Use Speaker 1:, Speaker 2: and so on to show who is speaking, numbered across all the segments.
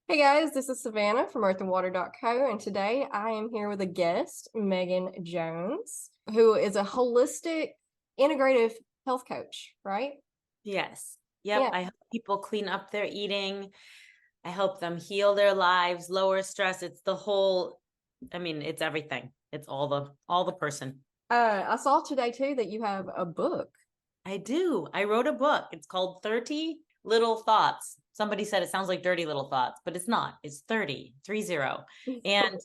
Speaker 1: Hey guys, this is Savannah from earthandwater.Co, and today I am here with a guest, Megan Jones, who is a holistic integrative health coach, right?
Speaker 2: Yes. Yep.
Speaker 1: Yeah.
Speaker 2: I help people clean up their eating. I help them heal their lives, lower stress. It's the whole, it's everything. It's all the person.
Speaker 1: I saw today too that you have a book.
Speaker 2: I do. I wrote a book. It's called 30 Little Thoughts. Somebody said it sounds like dirty little thoughts, but it's not. It's 30. And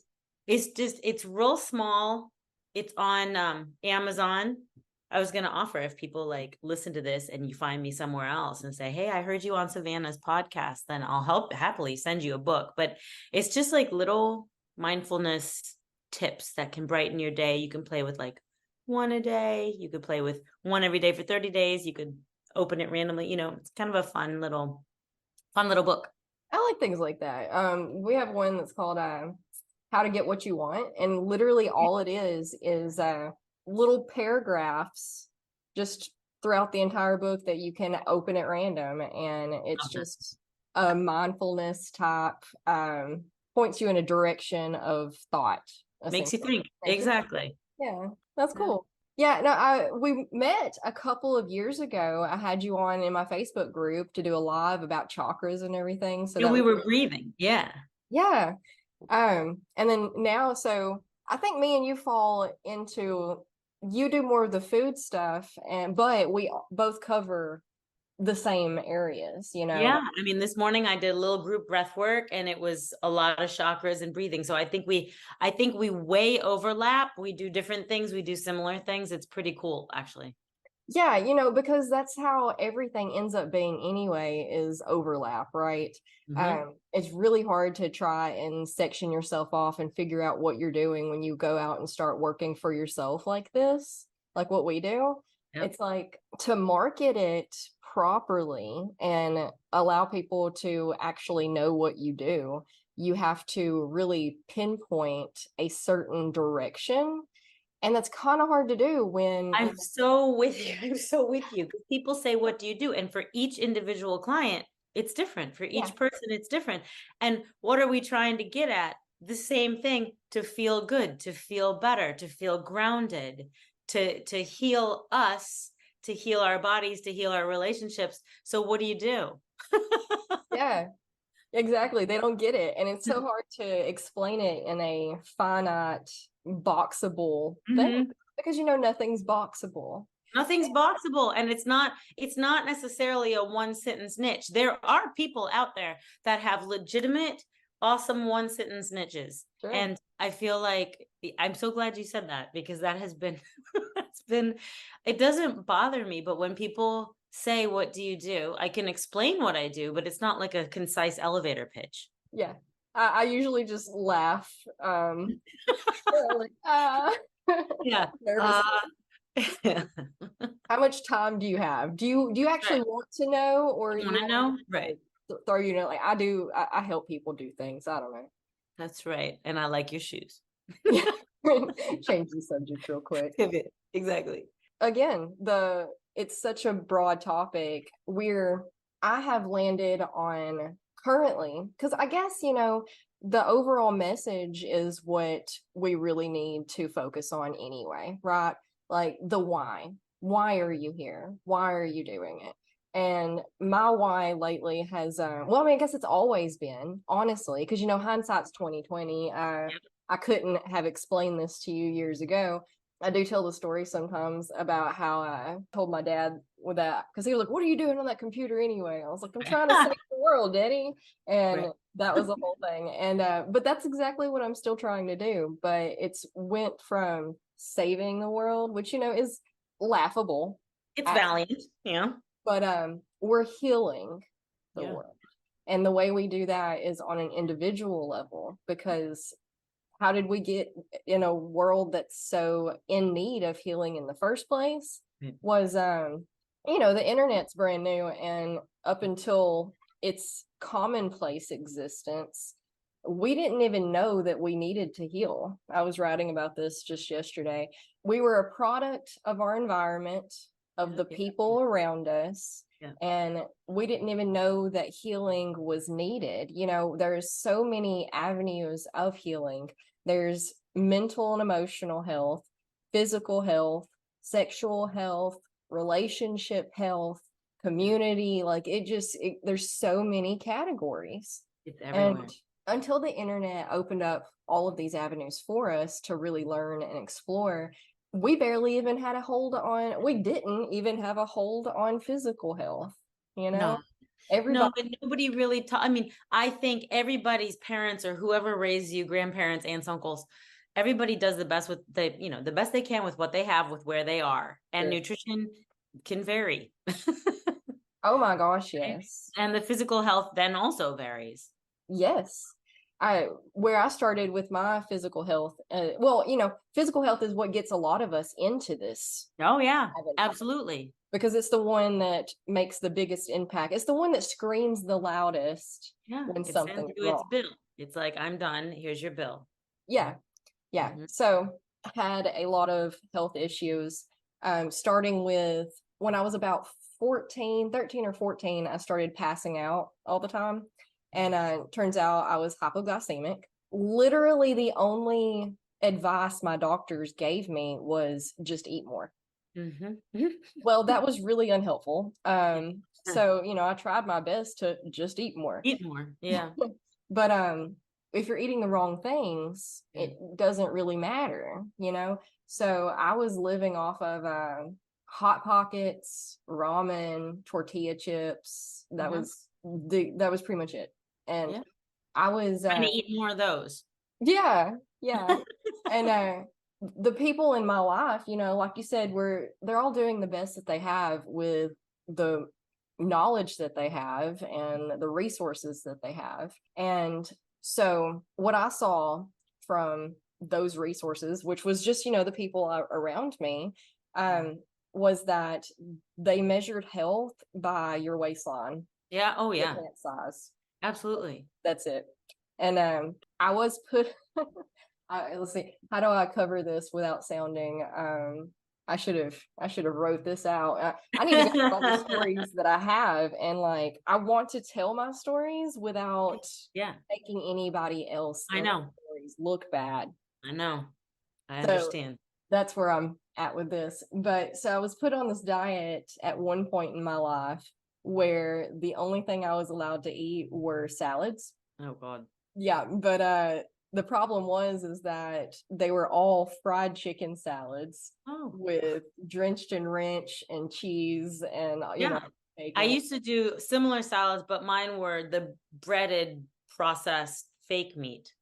Speaker 2: it's real small. It's on Amazon. I was going to offer if people like listen to this and you find me somewhere else and say, "Hey, I heard you on Savannah's podcast," then I'll help happily send you a book. But it's just like little mindfulness tips that can brighten your day. You can play with like one a day. You could play with one every day for 30 days. You could open it randomly. It's kind of a fun little book.
Speaker 1: I like things like that. We have one that's called How to Get What You Want, and literally all it is little paragraphs just throughout the entire book that you can open at random, and it's just a mindfulness type, points you in a direction of thought,
Speaker 2: Makes you
Speaker 1: essentially.
Speaker 2: think. Exactly.
Speaker 1: Yeah, that's
Speaker 2: Yeah.
Speaker 1: cool. Yeah, no, we met a couple of years ago. I had you on in my Facebook group to do a live about chakras and everything. So
Speaker 2: Yeah,
Speaker 1: that
Speaker 2: we
Speaker 1: was,
Speaker 2: were breathing. Yeah.
Speaker 1: yeah. And then now, so I think me and you fall into, you do more of the food stuff, but we both cover the same areas,
Speaker 2: Yeah. This morning I did a little group breath work and it was a lot of chakras and breathing. So I think we way overlap. We do different things. We do similar things. It's pretty cool, actually.
Speaker 1: Yeah, because that's how everything ends up being anyway, is overlap, right?
Speaker 2: Hmm.
Speaker 1: It's really hard to try and section yourself off and figure out what you're doing when you go out and start working for yourself like this, like what we do.
Speaker 2: Yep.
Speaker 1: It's like to market it properly and allow people to actually know what you do, you have to really pinpoint a certain direction. And that's kind of hard to do when,
Speaker 2: I'm so with you. I'm so with you. Because people say, "What do you do?" And for each individual client, it's different. For
Speaker 1: yeah.
Speaker 2: each person, it's different. And what are we trying to get at? The same thing, to feel good, to feel better, to feel grounded, to heal us, to heal our bodies, to heal our relationships. So what do you do?
Speaker 1: Yeah, exactly. They don't get it. And it's so hard to explain it in a finite, boxable thing
Speaker 2: Mhm.
Speaker 1: because nothing's boxable.
Speaker 2: Nothing's boxable, and it's not necessarily a one sentence niche. There are people out there that have legitimate awesome one sentence niches,
Speaker 1: Sure.
Speaker 2: and I feel like I'm so glad you said that because that has been it's been it doesn't bother me, but when people say, "What do you do?" I can explain what I do, but it's not like a concise elevator pitch.
Speaker 1: Yeah. I usually just laugh. Like,
Speaker 2: Yeah.
Speaker 1: nervous.
Speaker 2: Yeah.
Speaker 1: How much time do you have? Do you actually
Speaker 2: Right.
Speaker 1: want to know, or
Speaker 2: You
Speaker 1: you
Speaker 2: want to
Speaker 1: want
Speaker 2: know?
Speaker 1: me to
Speaker 2: Right.
Speaker 1: like throw like I do? I help people do things. I don't know.
Speaker 2: That's right. And I like your shoes.
Speaker 1: Yeah. Change the subject real quick.
Speaker 2: Pivot. Exactly.
Speaker 1: Again, it's such a broad topic. I have landed on currently, because I guess, the overall message is what we really need to focus on anyway, right? Like the why. Why are you here? Why are you doing it? And my why lately has, I guess it's always been, honestly, because hindsight's 2020. I couldn't have explained this to you years ago. I do tell the story sometimes about how I told my dad with that, because he was like, "What are you doing on that computer anyway?" I was like, "I'm trying to save the world, Daddy." And
Speaker 2: Right.
Speaker 1: that was the whole thing. And but that's exactly what I'm still trying to do. But it's went from saving the world, which is laughable,
Speaker 2: It's
Speaker 1: at,
Speaker 2: valiant. Yeah.
Speaker 1: but we're healing the
Speaker 2: Yeah.
Speaker 1: world. And the way we do that is on an individual level, because how did we get in a world that's so in need of healing in the first place?
Speaker 2: Right.
Speaker 1: Was the internet's brand new, and up until its commonplace existence, we didn't even know that we needed to heal. I was writing about this just yesterday. We were a product of our environment. of the people around us.
Speaker 2: Yeah.
Speaker 1: And we didn't even know that healing was needed. You know, there's so many avenues of healing. There's mental and emotional health, physical health, sexual health, relationship health, community. Like there's so many categories.
Speaker 2: It's
Speaker 1: And
Speaker 2: everywhere.
Speaker 1: until the internet opened up all of these avenues for us to really learn and explore, we barely even had a hold on, we didn't even have a hold on physical health, you know?
Speaker 2: No,
Speaker 1: Everybody,
Speaker 2: no, and nobody really taught. I mean, I think everybody's parents or whoever raised you, grandparents, aunts, uncles, everybody does the best with the best they can with what they have, with where they are. And
Speaker 1: sure.
Speaker 2: nutrition can vary.
Speaker 1: Oh my gosh,
Speaker 2: Right?
Speaker 1: yes.
Speaker 2: And the physical health then also varies.
Speaker 1: Yes. Where I started with my physical health, well, you know, physical health is what gets a lot of us into this
Speaker 2: Oh yeah,
Speaker 1: avenue,
Speaker 2: absolutely.
Speaker 1: because it's the one that makes the biggest impact. It's the one that screams the loudest
Speaker 2: Yeah,
Speaker 1: when
Speaker 2: it sends
Speaker 1: something is
Speaker 2: you its
Speaker 1: wrong.
Speaker 2: bill. It's like, I'm done. Here's your bill.
Speaker 1: Yeah. Yeah.
Speaker 2: Mhm.
Speaker 1: So I had a lot of health issues, starting with when I was about 13 or 14, I started passing out all the time. And turns out I was hypoglycemic. Literally, the only advice my doctors gave me was just eat more.
Speaker 2: Mhm.
Speaker 1: Well, that was really unhelpful. So, you know, I tried my best to just eat more.
Speaker 2: Eat more. Yeah.
Speaker 1: But if you're eating the wrong things,
Speaker 2: Yeah.
Speaker 1: it doesn't really matter, you know? So I was living off of hot pockets, ramen, tortilla chips.
Speaker 2: Uh-huh.
Speaker 1: That was pretty much it. And
Speaker 2: Yeah.
Speaker 1: I was
Speaker 2: Trying to eat more of those.
Speaker 1: yeah, yeah. And the people in my life, you know, like you said, they're all doing the best that they have with the knowledge that they have and the resources that they have. And so what I saw from those resources, which was just, you know, the people around me, um, was that they measured health by your waistline,
Speaker 2: Yeah. Oh
Speaker 1: your
Speaker 2: yeah.
Speaker 1: pant size.
Speaker 2: Absolutely.
Speaker 1: That's it. And I was put let's see, how do I cover this without sounding I should have wrote this out. I need to go through all the stories that I have, and like I want to tell my stories without
Speaker 2: Yeah.
Speaker 1: making anybody else
Speaker 2: I
Speaker 1: in
Speaker 2: know.
Speaker 1: stories look bad.
Speaker 2: I know. I
Speaker 1: So
Speaker 2: understand.
Speaker 1: that's where I'm at with this. But so I was put on this diet at one point in my life where the only thing I was allowed to eat were salads.
Speaker 2: Oh God.
Speaker 1: Yeah, but the problem is that they were all fried chicken salads
Speaker 2: Oh.
Speaker 1: with drenched in ranch and cheese and you know
Speaker 2: Yeah. I
Speaker 1: bacon.
Speaker 2: used to do similar salads, but mine were the breaded, processed fake meat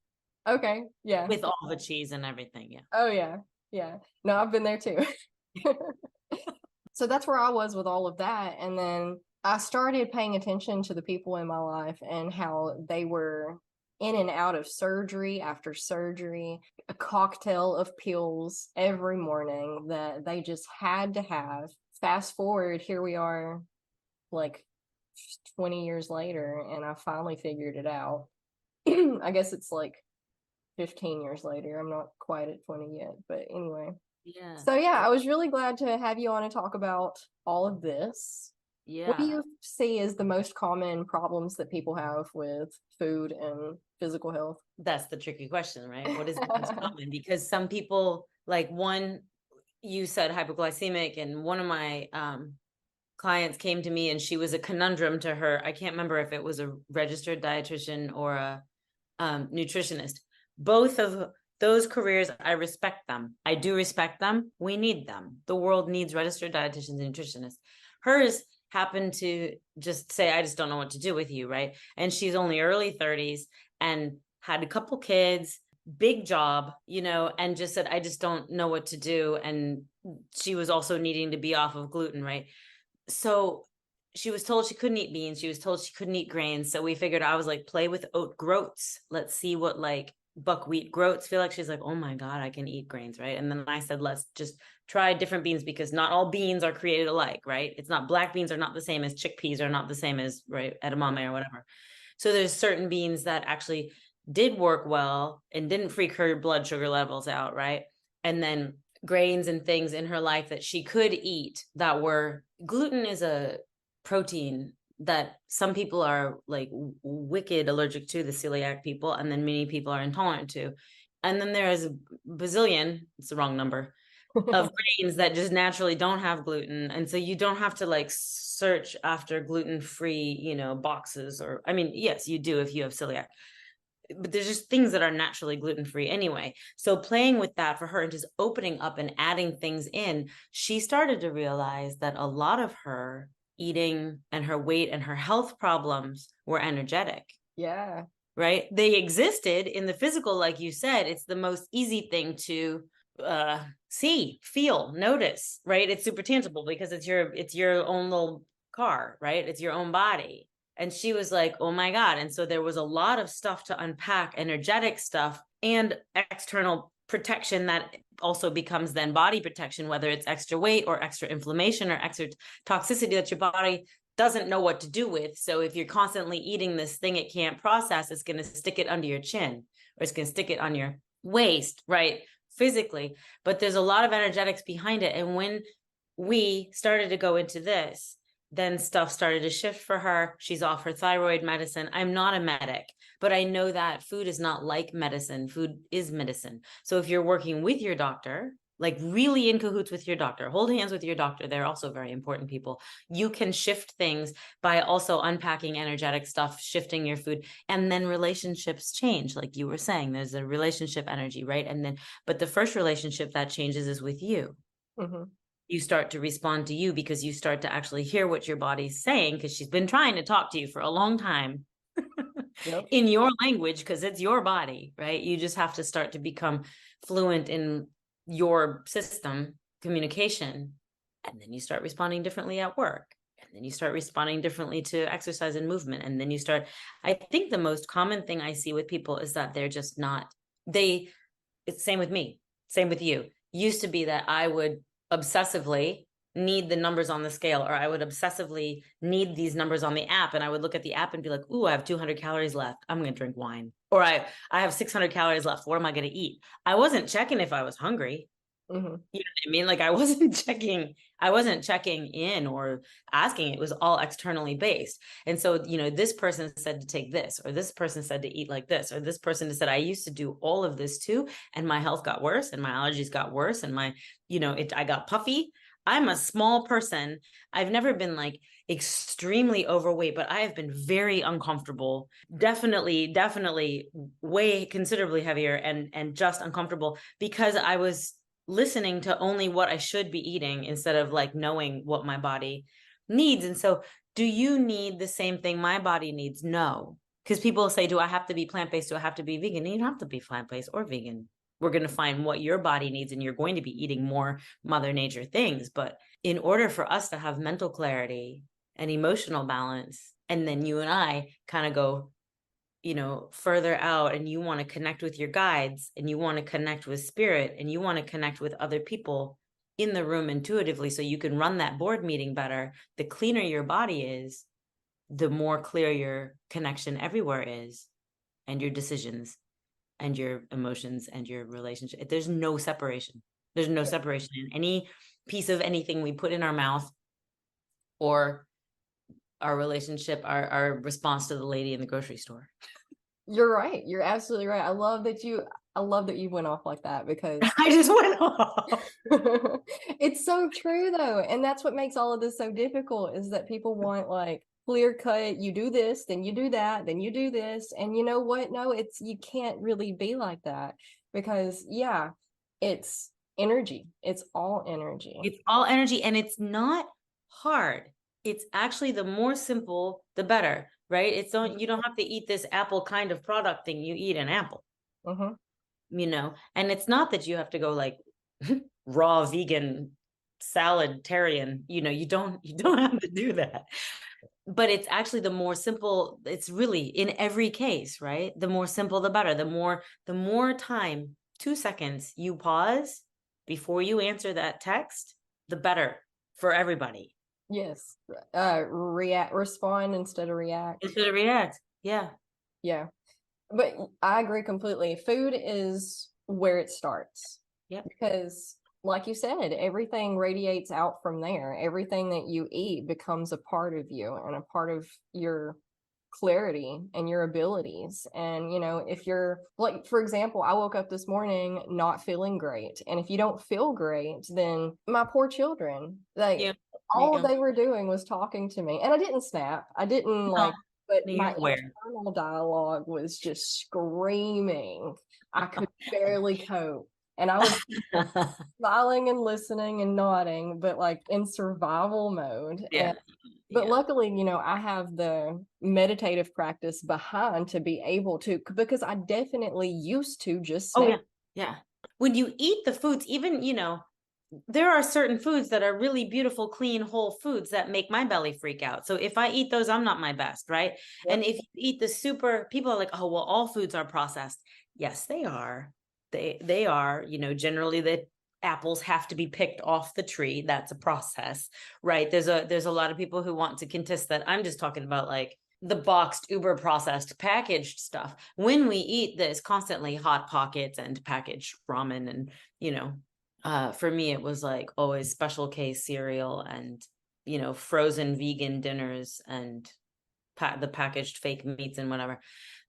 Speaker 1: Okay, yeah.
Speaker 2: with all the cheese and everything. Yeah.
Speaker 1: Oh yeah. Yeah. No, I've been there too. So that's where I was with all of that. And then I started paying attention to the people in my life and how they were in and out of surgery after surgery, a cocktail of pills every morning that they just had to have. Fast forward, here we are, like 20 years later, and I finally figured it out. I guess it's like 15 years later. I'm not quite at 20 yet, but anyway.
Speaker 2: Yeah.
Speaker 1: So yeah, I was really glad to have you on and talk about all of this. What do
Speaker 2: Yeah.
Speaker 1: you see as the most common problems that people have with food and physical health?
Speaker 2: That's the tricky question, right? What is the most common? Because some people, like one, you said hypoglycemic, and one of my clients came to me and she was a conundrum to her. I can't remember if it was a registered dietitian or a nutritionist. Both of those careers, I respect them. I do respect them. We need them. The world needs registered dietitians and nutritionists. Hers happened to just say, I just don't know what to do with you, right? And she's only early 30s and had a couple kids, big job, and just said, I just don't know what to do. And she was also needing to be off of gluten, right? So she was told she couldn't eat beans. She was told she couldn't eat grains. So we figured, I was like, play with oat groats. Let's see what like buckwheat groats feel like. She's like, oh my God, I can eat grains, right? And then I said, let's just try different beans, because not all beans are created alike, right? It's not, black beans are not the same as chickpeas, are not the same as, right, edamame or whatever. So there's certain beans that actually did work well and didn't freak her blood sugar levels out, right? And then grains and things in her life that she could eat that were, gluten is a protein that some people are like wicked allergic to, the celiac people, and then many people are intolerant to. And then there is a bazillion, it's the wrong number, of grains that just naturally don't have gluten. And so you don't have to like search after gluten-free, boxes, or, I mean, yes, you do if you have celiac, but there's just things that are naturally gluten-free anyway. So playing with that for her and just opening up and adding things in, she started to realize that a lot of her eating and her weight and her health problems were energetic.
Speaker 1: Yeah.
Speaker 2: Right? They existed in the physical, like you said. It's the most easy thing to see, feel, notice, right? It's super tangible because it's your own little car, right? It's your own body. And she was like, oh my God. And so there was a lot of stuff to unpack, energetic stuff and external protection that also becomes then body protection, whether it's extra weight or extra inflammation or extra toxicity that your body doesn't know what to do with. So if you're constantly eating this thing it can't process, it's going to stick it under your chin, or it's going to stick it on your waist, right? Physically. But there's a lot of energetics behind it. And when we started to go into this, then stuff started to shift for her. She's off her thyroid medicine. I'm not a medic, but I know that food is not like medicine. Food is medicine. So if you're working with your doctor, like really in cahoots with your doctor, hold hands with your doctor, they're also very important people. You can shift things by also unpacking energetic stuff, shifting your food, and then relationships change. Like you were saying, there's a relationship energy, right? And then, but the first relationship that changes is with you.
Speaker 1: Mm-hmm.
Speaker 2: You start to respond to you because you start to actually hear what your body's saying, because she's been trying to talk to you for a long time. Yep. In your language, because it's your body, right? You just have to start to become fluent in your system communication, and then you start responding differently at work, and then you start responding differently to exercise and movement, and then you start, I think the most common thing I see with people is that they're just not, it's same with me, same with you. Used to be that I would obsessively need the numbers on the scale, or I would obsessively need these numbers on the app, and I would look at the app and be like, ooh, I have 200 calories left, I'm going to drink wine. Or I have 600 calories left, what am I going to eat? I wasn't checking if I was hungry.
Speaker 1: Mm-hmm.
Speaker 2: You know what I mean? Like I wasn't checking in or asking. It was all externally based. And so, this person said to take this, or this person said to eat like this, or this person said, I used to do all of this too, and my health got worse, and my allergies got worse, and my, I got puffy. I'm a small person. I've never been like extremely overweight, but I have been very uncomfortable. Definitely way considerably heavier and just uncomfortable because I was listening to only what I should be eating instead of like knowing what my body needs. And so, do you need the same thing my body needs? No. Because people say, do I have to be plant-based? Do I have to be vegan? You don't have to be plant-based or vegan. We're going to find what your body needs, and you're going to be eating more Mother Nature things. But in order for us to have mental clarity and emotional balance, and then you and I kind of go, further out, and you want to connect with your guides, and you want to connect with spirit, and you want to connect with other people in the room intuitively so you can run that board meeting better, the cleaner your body is, the more clear your connection everywhere is, and your decisions and your emotions and your relationship. There's no separation. There's no separation in any piece of anything we put in our mouth, or our relationship, our response to the lady in the grocery store.
Speaker 1: You're right. You're absolutely right. I love that you went off like that, because
Speaker 2: I just went off.
Speaker 1: It's so true though. And that's what makes all of this so difficult, is that people want like clear cut, you do this, then you do that, then you do this. And you know what? No, you can't really be like that, because it's energy. It's all energy.
Speaker 2: It's all energy, and it's not hard. It's actually, the more simple, the better, right? You don't have to eat this apple kind of product thing. You eat an apple, and it's not that you have to go like raw vegan salad-tarian, you don't have to do that. But it's actually the more simple. It's really in every case, right? The more simple, the better. The more time, 2 seconds you pause before you answer that text, the better for everybody.
Speaker 1: Yes. Respond instead of react.
Speaker 2: Yeah.
Speaker 1: Yeah. But I agree completely. Food is where it starts.
Speaker 2: Yep.
Speaker 1: Because like you said, everything radiates out from there. Everything that you eat becomes a part of you and a part of your clarity and your abilities. And, you know, if you're like, for example, I woke up this morning not feeling great. And if you don't feel great, then my poor children, like,
Speaker 2: Yeah.
Speaker 1: all
Speaker 2: Yeah.
Speaker 1: they were doing was talking to me. And I didn't snap. I didn't
Speaker 2: No,
Speaker 1: like, but
Speaker 2: you're
Speaker 1: my
Speaker 2: aware.
Speaker 1: internal dialogue was just screaming. I could barely cope. And I was smiling and listening and nodding, but like in survival mode.
Speaker 2: Yeah.
Speaker 1: But
Speaker 2: Yeah.
Speaker 1: luckily, you know, I have the meditative practice behind to be able to, because I definitely used to just
Speaker 2: Oh
Speaker 1: snap.
Speaker 2: yeah. Yeah. When you eat the foods, even, there are certain foods that are really beautiful, clean, whole foods that make my belly freak out. So if I eat those, I'm not my best, right? And
Speaker 1: Yep.
Speaker 2: if you eat the super, people are like, oh, well, all foods are processed. Yes, they are. They are, generally the apples have to be picked off the tree. That's a process, right? There's a lot of people who want to contest that. I'm just talking about like the boxed, uber processed, packaged stuff. When we eat this constantly hot pockets and packaged ramen and, for me, it was like always special case cereal and, frozen vegan dinners and the packaged fake meats and whatever.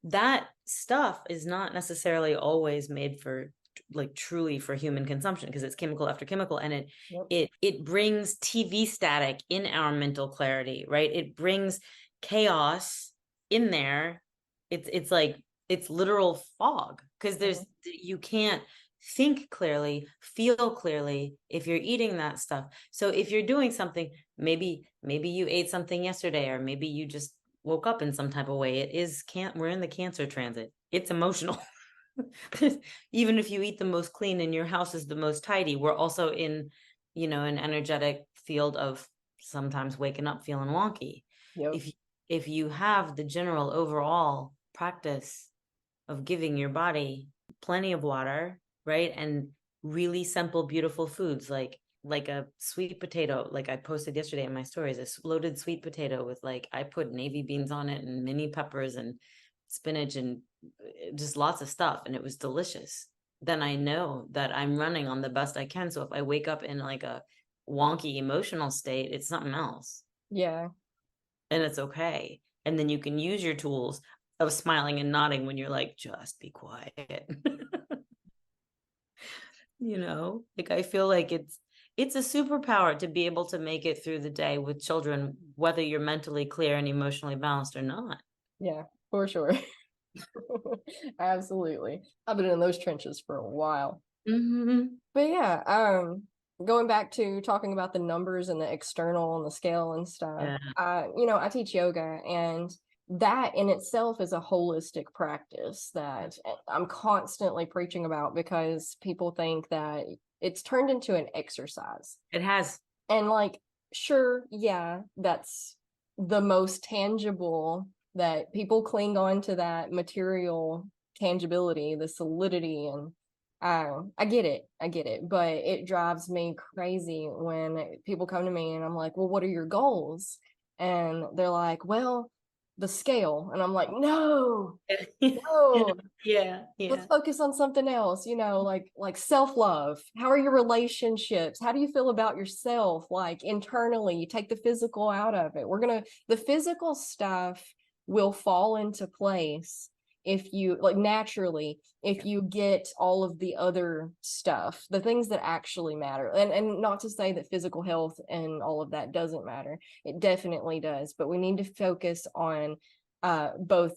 Speaker 2: That stuff is not necessarily always made for like truly for human consumption because it's chemical after chemical, and
Speaker 1: Yep.
Speaker 2: it brings TV static in our mental clarity, right? It brings chaos in there. It's like it's literal fog because you can't think clearly, feel clearly if you're eating that stuff. So if you're doing something, maybe you ate something yesterday, or maybe you just woke up in some type of way. We're in the Cancer transit. It's emotional. Even if you eat the most clean and your house is the most tidy, we're also in, an energetic field of sometimes waking up feeling wonky.
Speaker 1: Yep.
Speaker 2: If you have the general overall practice of giving your body plenty of water, right? And really simple, beautiful foods like a sweet potato, like I posted yesterday in my stories, a loaded sweet potato with like I put navy beans on it and mini peppers and spinach and just lots of stuff, and it was delicious. Then I know that I'm running on the best I can. So if I wake up in like a wonky emotional state, it's something else.
Speaker 1: Yeah.
Speaker 2: And it's okay. And then you can use your tools of smiling and nodding when you're like, just be quiet. Like I feel like it's a superpower to be able to make it through the day with children, whether you're mentally clear and emotionally balanced or not.
Speaker 1: Yeah, for sure. Absolutely. I've been in those trenches for a while.
Speaker 2: Mm-hmm.
Speaker 1: But yeah, going back to talking about the numbers and the external and the scale and stuff,
Speaker 2: Yeah.
Speaker 1: I teach yoga, and that in itself is a holistic practice that I'm constantly preaching about because people think that it's turned into an exercise.
Speaker 2: It has.
Speaker 1: And like, sure, yeah, that's the most tangible, that people cling on to that material tangibility, the solidity, and I get it, but it drives me crazy when people come to me and I'm like, well, what are your goals? And they're like, well, the scale. And I'm like, no, no,
Speaker 2: Yeah.
Speaker 1: let's
Speaker 2: Yeah.
Speaker 1: focus on something else, like self-love. How are your relationships? How do you feel about yourself, like internally? You take the physical out of it. The physical stuff will fall into place if you, like, naturally, if you get all of the other stuff, the things that actually matter. And not to say that physical health and all of that doesn't matter. It definitely does, but we need to focus on both.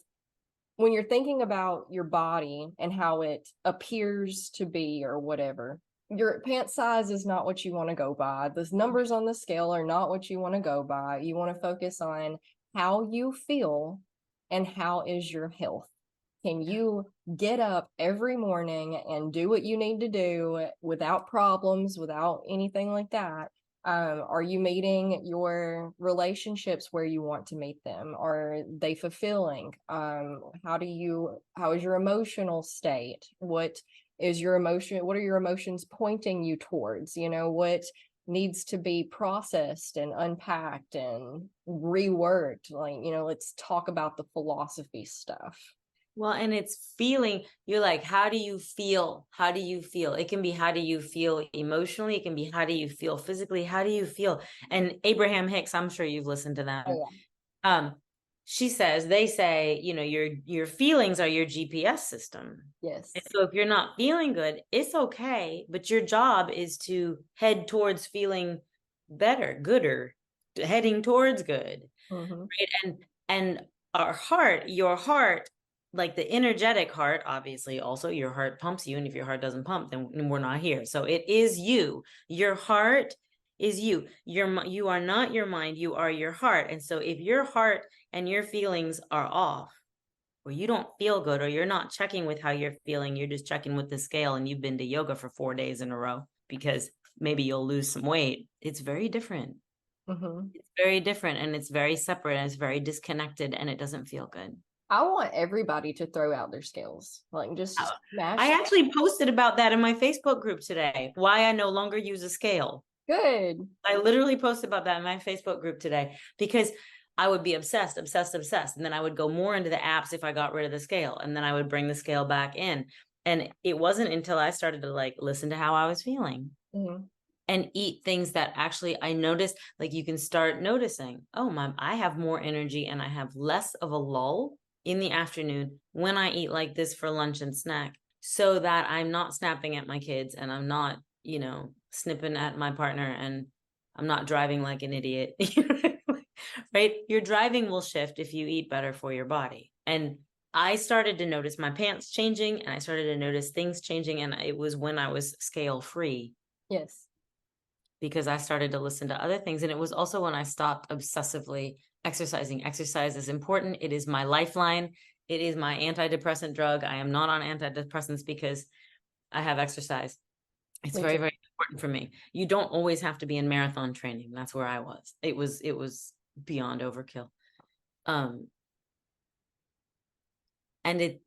Speaker 1: When you're thinking about your body and how it appears to be or whatever, your pant size is not what you want to go by. The numbers on the scale are not what you want to go by. You want to focus on how you feel and how is your health. Can you get up every morning and do what you need to do without problems, without anything like that? Are you meeting your relationships where you want to meet them? Are they fulfilling? How is your emotional state? What are your emotions pointing you towards? What needs to be processed and unpacked and reworked? Like, let's talk about the philosophy stuff.
Speaker 2: Well, and it's feeling, you're like, how do you feel? How do you feel? It can be, how do you feel emotionally? It can be, how do you feel physically? How do you feel? And Abraham Hicks, I'm sure you've listened to them.
Speaker 1: Oh,
Speaker 2: They say, your feelings are your GPS system.
Speaker 1: yeah. Yes.
Speaker 2: And so if you're not feeling good, it's okay, but your job is to head towards feeling better, gooder, heading towards good.
Speaker 1: Mm-hmm.
Speaker 2: Right? And your heart, like the energetic heart, obviously also your heart pumps you. And if your heart doesn't pump, then we're not here. So it is you. Your heart is you. You are not your mind, you are your heart. And so if your heart and your feelings are off, or you don't feel good, or you're not checking with how you're feeling, you're just checking with the scale, and you've been to yoga for 4 days in a row because maybe you'll lose some weight, it's very different.
Speaker 1: Mm-hmm.
Speaker 2: It's very different, and it's very separate, and it's very disconnected, and it doesn't feel good.
Speaker 1: I want everybody to throw out their scales, like just smash
Speaker 2: I
Speaker 1: them.
Speaker 2: actually posted about that in my Facebook group today, why I no longer use a scale.
Speaker 1: Good.
Speaker 2: I literally posted about that in my Facebook group today because I would be obsessed. And then I would go more into the apps if I got rid of the scale. And then I would bring the scale back in. And it wasn't until I started to like listen to how I was feeling
Speaker 1: Mm-hmm.
Speaker 2: and eat things that actually I noticed, like you can start noticing, oh, I have more energy and I have less of a lull in the afternoon when I eat like this for lunch and snack, so that I'm not snapping at my kids and I'm not, snipping at my partner and I'm not driving like an idiot. Right? Your driving will shift if you eat better for your body. And I started to notice my pants changing and I started to notice things changing. And it was when I was scale free.
Speaker 1: Yes.
Speaker 2: Because I started to listen to other things. And it was also when I stopped obsessively exercising. Exercise is important. It is my lifeline. It is my antidepressant drug. I am not on antidepressants because I have exercise. It's
Speaker 1: Me
Speaker 2: very,
Speaker 1: too.
Speaker 2: very important for me. You don't always have to be in marathon training. That's where I was. It was beyond overkill. And it,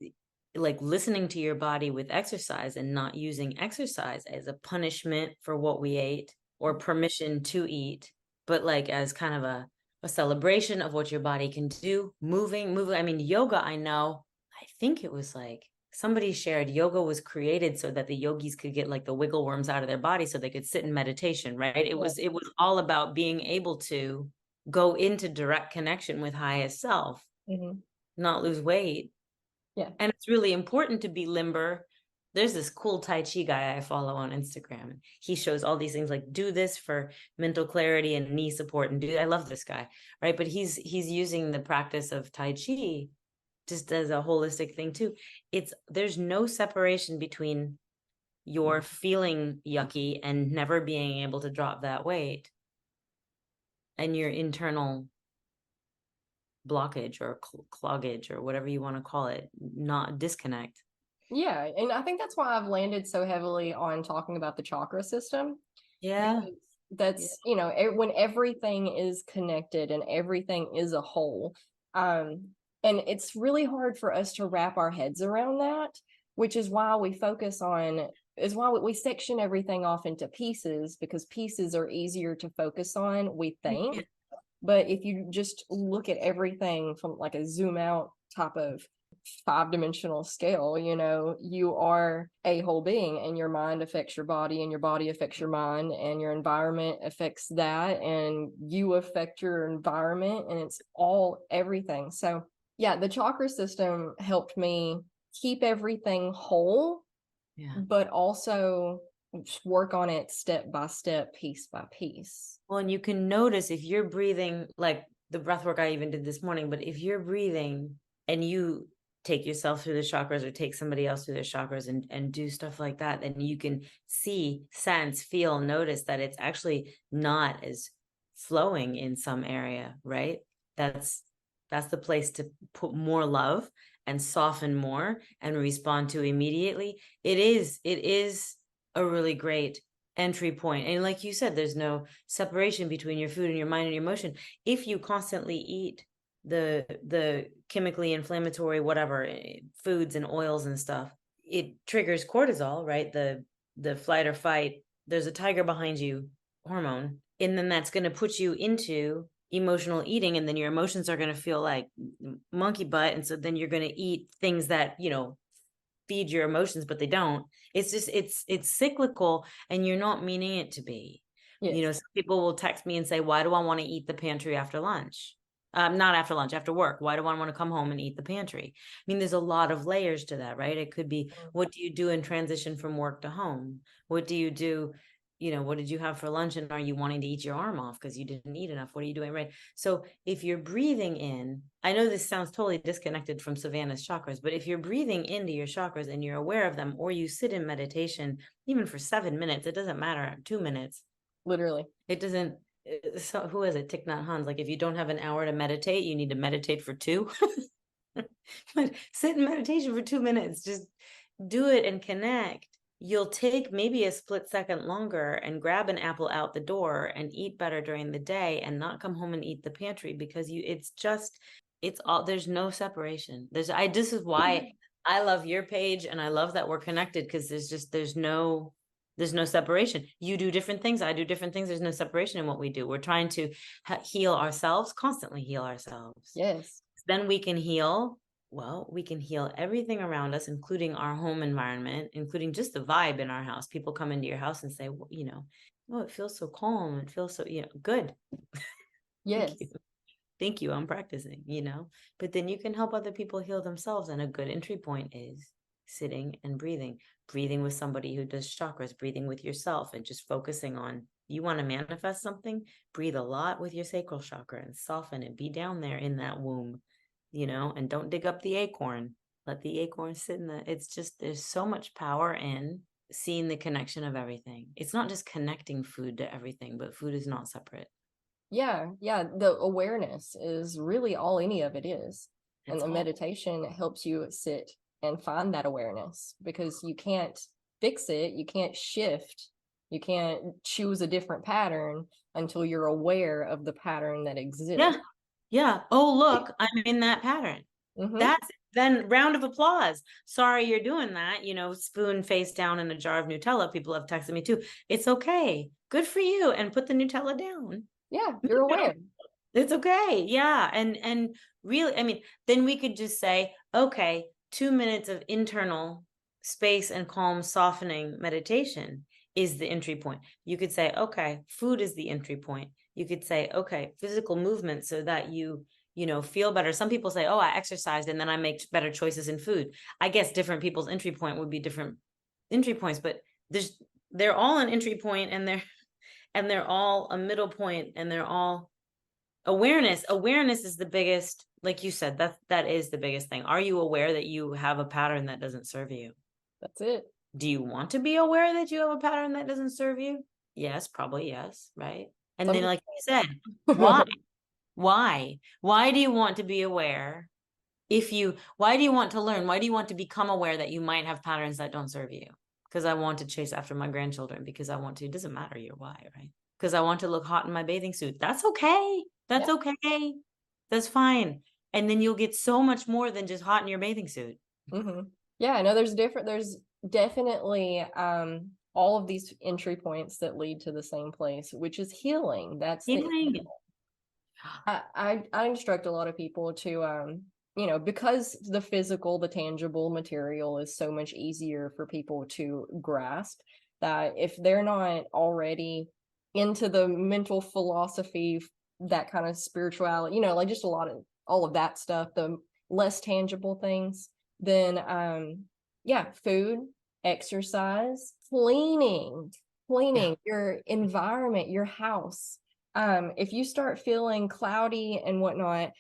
Speaker 2: like, listening to your body with exercise and not using exercise as a punishment for what we ate or permission to eat, but like as kind of a celebration of what your body can do, moving. I mean, yoga, I think it was like somebody shared yoga was created so that the yogis could get like the wiggle worms out of their body so they could sit in meditation, right? It was all about being able to go into direct connection with highest self,
Speaker 1: Mm-hmm.
Speaker 2: not lose weight.
Speaker 1: Yeah.
Speaker 2: And it's really important to be limber. There's this cool Tai Chi guy I follow on Instagram. He shows all these things like do this for mental clarity and knee support and I love this guy, right? But he's using the practice of Tai Chi just as a holistic thing too. There's no separation between your feeling yucky and never being able to drop that weight and your internal blockage or cloggage or whatever you want to call it, not disconnect.
Speaker 1: Yeah. And I think that's why I've landed so heavily on talking about the chakra system.
Speaker 2: Yeah.
Speaker 1: That's, when everything is connected and everything is a whole. And it's really hard for us to wrap our heads around that, which is why is why we section everything off into pieces, because pieces are easier to focus on, we think.
Speaker 2: Yeah.
Speaker 1: But if you just look at everything from like a zoom out type of 5-dimensional scale, you are a whole being, and your mind affects your body, and your body affects your mind, and your environment affects that, and you affect your environment, and it's all everything. So yeah, the chakra system helped me keep everything whole, but also work on it step by step, piece by piece.
Speaker 2: Well, and you can notice if you're breathing, like the breath work I even did this morning, but if you're breathing and you take yourself through the chakras or take somebody else through their chakras and do stuff like that, then you can see, sense, feel, notice that it's actually not as flowing in some area, right? That's the place to put more love and soften more and respond to immediately. It is a really great entry point. And like you said, there's no separation between your food and your mind and your emotion. If you constantly eat the chemically inflammatory whatever foods and oils and stuff, it triggers cortisol, right? The flight or fight, there's a tiger behind you hormone, and then that's going to put you into emotional eating, and then your emotions are going to feel like monkey butt, and so then you're going to eat things that, you know, feed your emotions, but they don't. It's just it's cyclical, and you're not meaning it to be. You know,
Speaker 1: Yes.
Speaker 2: some people will text me and say, why do I want to eat the pantry after lunch? Not after lunch, after work. Why do I want to come home and eat the pantry? I mean, there's a lot of layers to that, right? It could be, what do you do in transition from work to home? What do you do? You know, what did you have for lunch? And are you wanting to eat your arm off because you didn't eat enough? What are you doing? Right. So if you're breathing in, I know this sounds totally disconnected from Savannah's chakras, but if you're breathing into your chakras and you're aware of them, or you sit in meditation, even for 7 minutes, it doesn't matter, 2 minutes,
Speaker 1: Literally.
Speaker 2: it doesn't. So who is it? Thich Nhat Hanh's like, if you don't have an hour to meditate, you need to meditate for 2. But sit in meditation for 2 minutes, just do it and connect. You'll take maybe a split second longer and grab an apple out the door and eat better during the day, and not come home and eat the pantry, because it's all, there's no separation. This is why I love your page, and I love that we're connected, because there's no separation. You do different things, I do different things. There's no separation in what we do. We're trying to heal ourselves, constantly heal ourselves.
Speaker 1: Yes.
Speaker 2: Then we can heal. Well, we can heal everything around us, including our home environment, including just the vibe in our house. People come into your house and say, well, you know, oh, it feels so calm. It feels so, you know, good. Thank you.
Speaker 1: Yes.
Speaker 2: Thank you. I'm practicing, you know, but then you can help other people heal themselves. And a good entry point is sitting and breathing with somebody who does chakras, breathing with yourself, and just focusing on, you want to manifest something, breathe a lot with your sacral chakra and soften and be down there in that womb, you know, and don't dig up the acorn. Let the acorn sit in it's just, there's so much power in seeing the connection of everything. It's not just connecting food to everything, but food is not separate.
Speaker 1: Yeah. Yeah. The awareness is really all any of it is. And
Speaker 2: It's
Speaker 1: the
Speaker 2: all,
Speaker 1: meditation helps you sit and find that awareness, because you can't fix it. You can't shift. You can't choose a different pattern until you're aware of the pattern that exists.
Speaker 2: yeah. Yeah. Oh, look, I'm in that pattern.
Speaker 1: Mm-hmm.
Speaker 2: That's then round of applause. Sorry you're doing that. You know, spoon face down in a jar of Nutella. People have texted me too. It's okay. Good for you. And put the Nutella down.
Speaker 1: Yeah, you're aware.
Speaker 2: It's okay. Yeah. And really, I mean, then we could just say, okay, 2 minutes of internal space and calm softening meditation is the entry point. You could say, okay, food is the entry point. You could say, okay, physical movement, so that you know, feel better. Some people say, oh, I exercised and then I make better choices in food. I guess different people's entry point would be different entry points, but they're all an entry point, and they're all a middle point, and they're all awareness is the biggest, like you said, that is the biggest thing. Are you aware that you have a pattern that doesn't serve you?
Speaker 1: That's it.
Speaker 2: Do you want to be aware that you have a pattern that doesn't serve you? Yes, probably yes, right? And
Speaker 1: Some
Speaker 2: then, like you said, why? Why do you want to be aware? Why do you want to learn? Why do you want to become aware that you might have patterns that don't serve you? Because I want to chase after my grandchildren, because I want to, it doesn't matter your why, right? Because I want to look hot in my bathing suit. That's okay. That's
Speaker 1: Yeah.
Speaker 2: okay. That's fine. And then you'll get so much more than just hot in your bathing suit.
Speaker 1: Mm-hmm. Yeah, I know there's definitely all of these entry points that lead to the same place, which is healing. That's the
Speaker 2: Healing.
Speaker 1: I instruct a lot of people to you know, because the physical, the tangible material is so much easier for people to grasp, that if they're not already into the mental philosophy, that kind of spirituality, you know, like just a lot of all of that stuff, the less tangible things, then yeah, food, exercise, cleaning your environment, your house. If you start feeling cloudy and whatnot,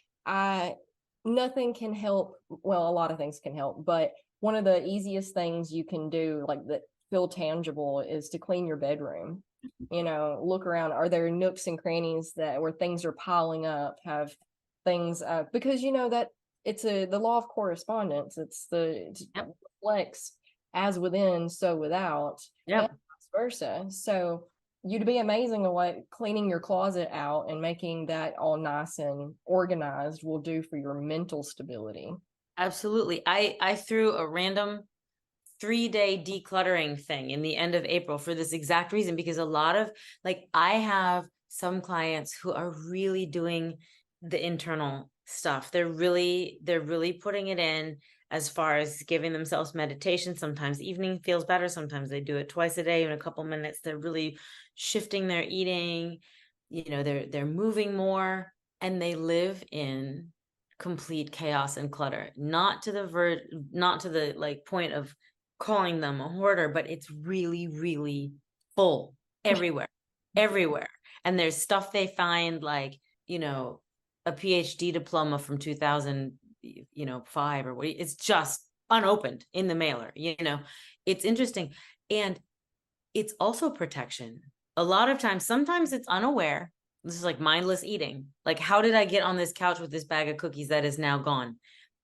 Speaker 1: nothing can help. Well, a lot of things can help, but one of the easiest things you can do, like that feel tangible, is to clean your bedroom. You know, look around. Are there nooks and crannies that where things are piling up? Have things because you know that it's the law of correspondence. It
Speaker 2: Yep.
Speaker 1: reflects as within, so without, and
Speaker 2: Yep.
Speaker 1: vice versa. So you'd be amazing at what cleaning your closet out and making that all nice and organized will do for your mental stability.
Speaker 2: Absolutely. I threw a random 3-day decluttering thing in the end of April for this exact reason, because a lot of, like, I have some clients who are really doing the internal stuff. They're really putting it in as far as giving themselves meditation. Sometimes evening feels better. Sometimes they do it twice a day in a couple minutes. They're really shifting their eating. They're moving more, and they live in complete chaos and clutter. Not to the like point of calling them a hoarder, but it's really, really full everywhere, everywhere. And there's stuff they find, like, a PhD diploma from 2005 or what, it's just unopened in the mailer. It's interesting. And it's also protection. A lot of times, sometimes it's unaware. This is like mindless eating. Like, how did I get on this couch with this bag of cookies that is now gone?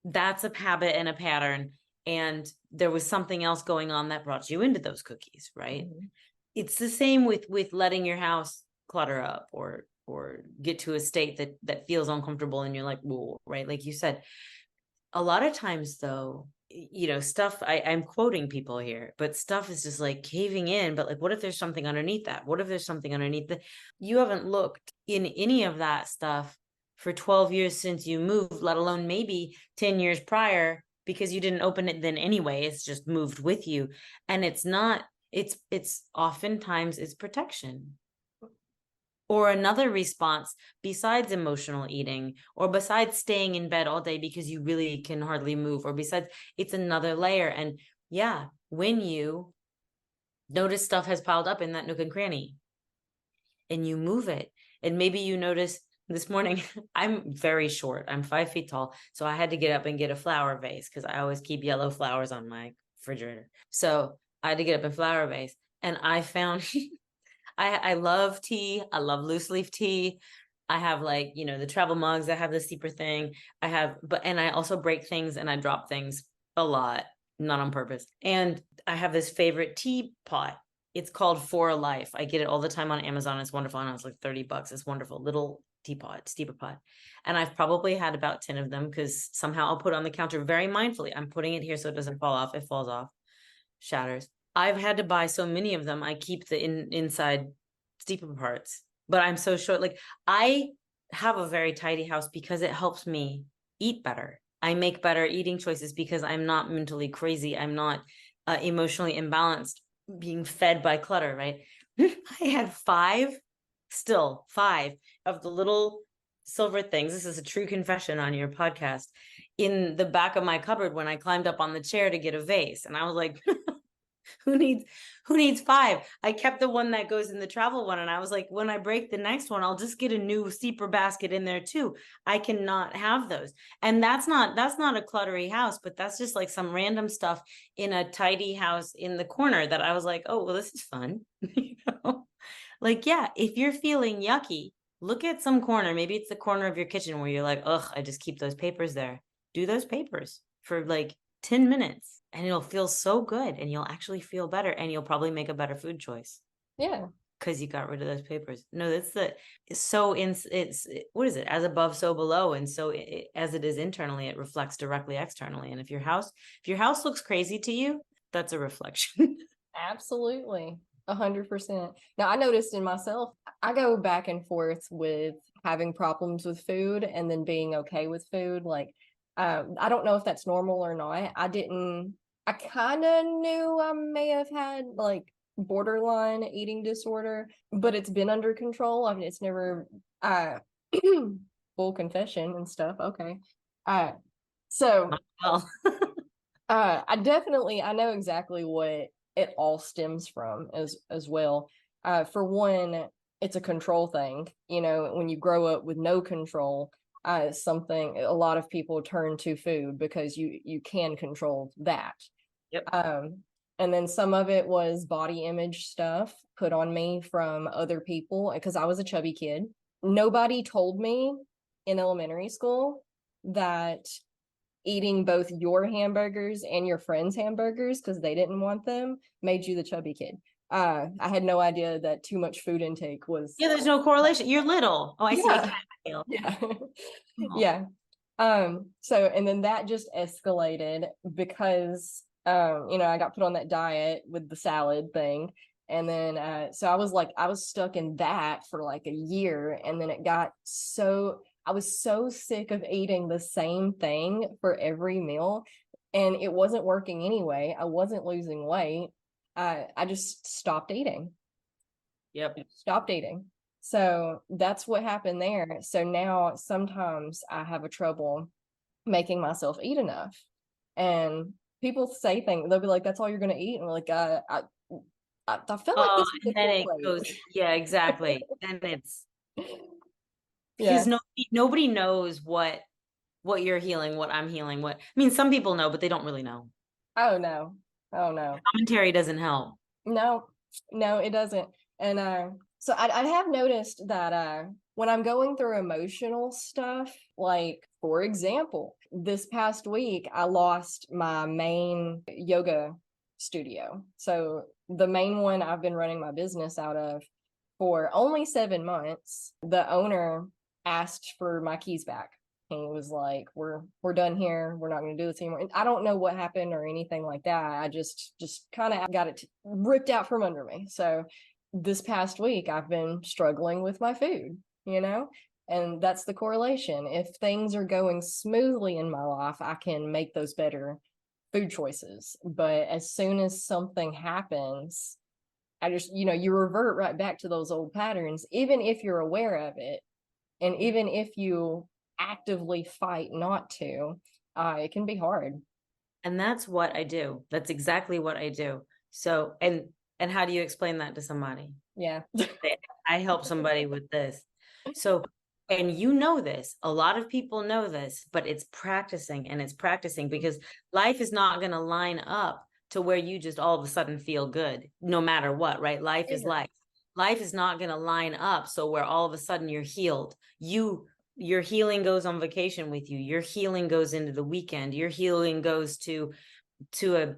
Speaker 2: That's a habit and a pattern. And there was something else going on that brought you into those cookies, right? Mm-hmm. It's the same with letting your house clutter up or get to a state that feels uncomfortable, and you're like, whoa, right? Like you said, a lot of times though, stuff, I'm quoting people here, but stuff is just like caving in. But like, what if there's something underneath that? What if there's something underneath that? You haven't looked in any of that stuff for 12 years since you moved, let alone maybe 10 years prior, because you didn't open it then anyway. It's just moved with you. And it's oftentimes it's protection. Or another response besides emotional eating, or besides staying in bed all day because you really can hardly move, or besides, it's another layer. And yeah, when you notice stuff has piled up in that nook and cranny and you move it, and maybe you notice this morning, I'm very short, I'm 5 feet tall, so I had to get up and get a flower vase because I always keep yellow flowers on my refrigerator. So I had to get up and flower vase, and I found I love tea. I love loose leaf tea. I have, like, the travel mugs that have the steeper thing. And I also break things and I drop things a lot, not on purpose. And I have this favorite teapot. It's called For a Life. I get it all the time on Amazon. It's wonderful. And it's like $30. It's wonderful. Little teapot, steeper pot. And I've probably had about 10 of them because somehow I'll put it on the counter very mindfully. I'm putting it here so it doesn't fall off. It falls off, shatters. I've had to buy so many of them. I keep the inside steeper parts, but I'm so short. Like, I have a very tidy house because it helps me eat better. I make better eating choices because I'm not mentally crazy. I'm not emotionally imbalanced, being fed by clutter, right? I had five of the little silver things. This is a true confession on your podcast, in the back of my cupboard when I climbed up on the chair to get a vase. And I was like, who needs five? I kept the one that goes in the travel one. And I was like, when I break the next one, I'll just get a new steeper basket in there too. I cannot have those. And that's not a cluttery house, but that's just like some random stuff in a tidy house in the corner that I was like, oh, well, this is fun. Like, yeah, if you're feeling yucky, look at some corner. Maybe it's the corner of your kitchen where you're like, ugh, I just keep those papers there. Do those papers for like 10 minutes and it'll feel so good, and you'll actually feel better, and you'll probably make a better food choice.
Speaker 1: Yeah.
Speaker 2: Because you got rid of those papers. No, it's what is it? As above, so below. And so as it is internally, it reflects directly externally. And if your house looks crazy to you, that's a reflection.
Speaker 1: Absolutely. 100%. Now, I noticed in myself, I go back and forth with having problems with food and then being okay with food. Like, I don't know if that's normal or not. I kind of knew I may have had like borderline eating disorder, but it's been under control. I mean, it's never, full confession and stuff. Okay. So,
Speaker 2: Well,
Speaker 1: I know exactly what it all stems from as well. For one, it's a control thing. When you grow up with no control, something a lot of people turn to food because you can control that.
Speaker 2: Yep.
Speaker 1: And then some of it was body image stuff put on me from other people because I was a chubby kid. Nobody told me in elementary school that eating both your hamburgers and your friends' hamburgers because they didn't want them made you the chubby kid. I had no idea that too much food intake was.
Speaker 2: Yeah, there's no correlation. You're little. Oh, I see.
Speaker 1: Yeah. Yeah. So, and then that just escalated because, I got put on that diet with the salad thing. And then so I was stuck in that for like a year, and then it got so I was so sick of eating the same thing for every meal, and it wasn't working anyway. I wasn't losing weight. I just stopped eating.
Speaker 2: Yep.
Speaker 1: Stopped eating. So that's what happened there. So now sometimes I have a trouble making myself eat enough. And people say things, they'll be like, "That's all you're going to eat," and we're like, I feel like
Speaker 2: Oh,
Speaker 1: this is
Speaker 2: and
Speaker 1: a
Speaker 2: then
Speaker 1: full
Speaker 2: it
Speaker 1: plate.
Speaker 2: goes, yeah, exactly. And it's
Speaker 1: Yeah.
Speaker 2: because nobody knows what you're healing, what I'm healing, what I mean, some people know, but they don't really know.
Speaker 1: Oh no. Oh no.
Speaker 2: Commentary doesn't help.
Speaker 1: No, no, it doesn't. And so I have noticed that when I'm going through emotional stuff, like for example, this past week I lost my main yoga studio. So the main one I've been running my business out of for only 7 months. The owner asked for my keys back. He was like, we're done here. We're not going to do this anymore." And I don't know what happened or anything like that. I just kind of got it ripped out from under me. So this past week, I've been struggling with my food, you know, and that's the correlation. If things are going smoothly in my life, I can make those better food choices. But as soon as something happens, I just, you revert right back to those old patterns, even if you're aware of it. And even if you actively fight not to, it can be hard.
Speaker 2: And that's what I do. That's exactly what I do. So, and how do you explain that to somebody?
Speaker 1: Yeah.
Speaker 2: I help somebody with this. So, and you know this, a lot of people know this, but it's practicing and it's practicing because life is not going to line up to where you just all of a sudden feel good, no matter what, right? Life is
Speaker 1: Yeah.
Speaker 2: life. Life is not going to line up so where all of a sudden you're healed. Your healing goes on vacation with you. Your healing goes into the weekend. Your healing goes to a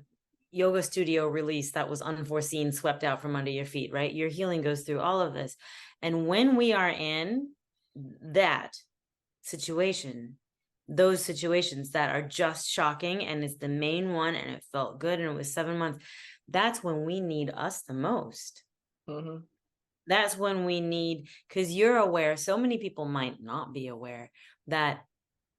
Speaker 2: yoga studio release that was unforeseen, swept out from under your feet, right? Your healing goes through all of this. And when we are in that situation, those situations that are just shocking and it's the main one and it felt good and it was 7 months, that's when we need us the most.
Speaker 1: Mm-hmm.
Speaker 2: That's when we need, because you're aware, so many people might not be aware that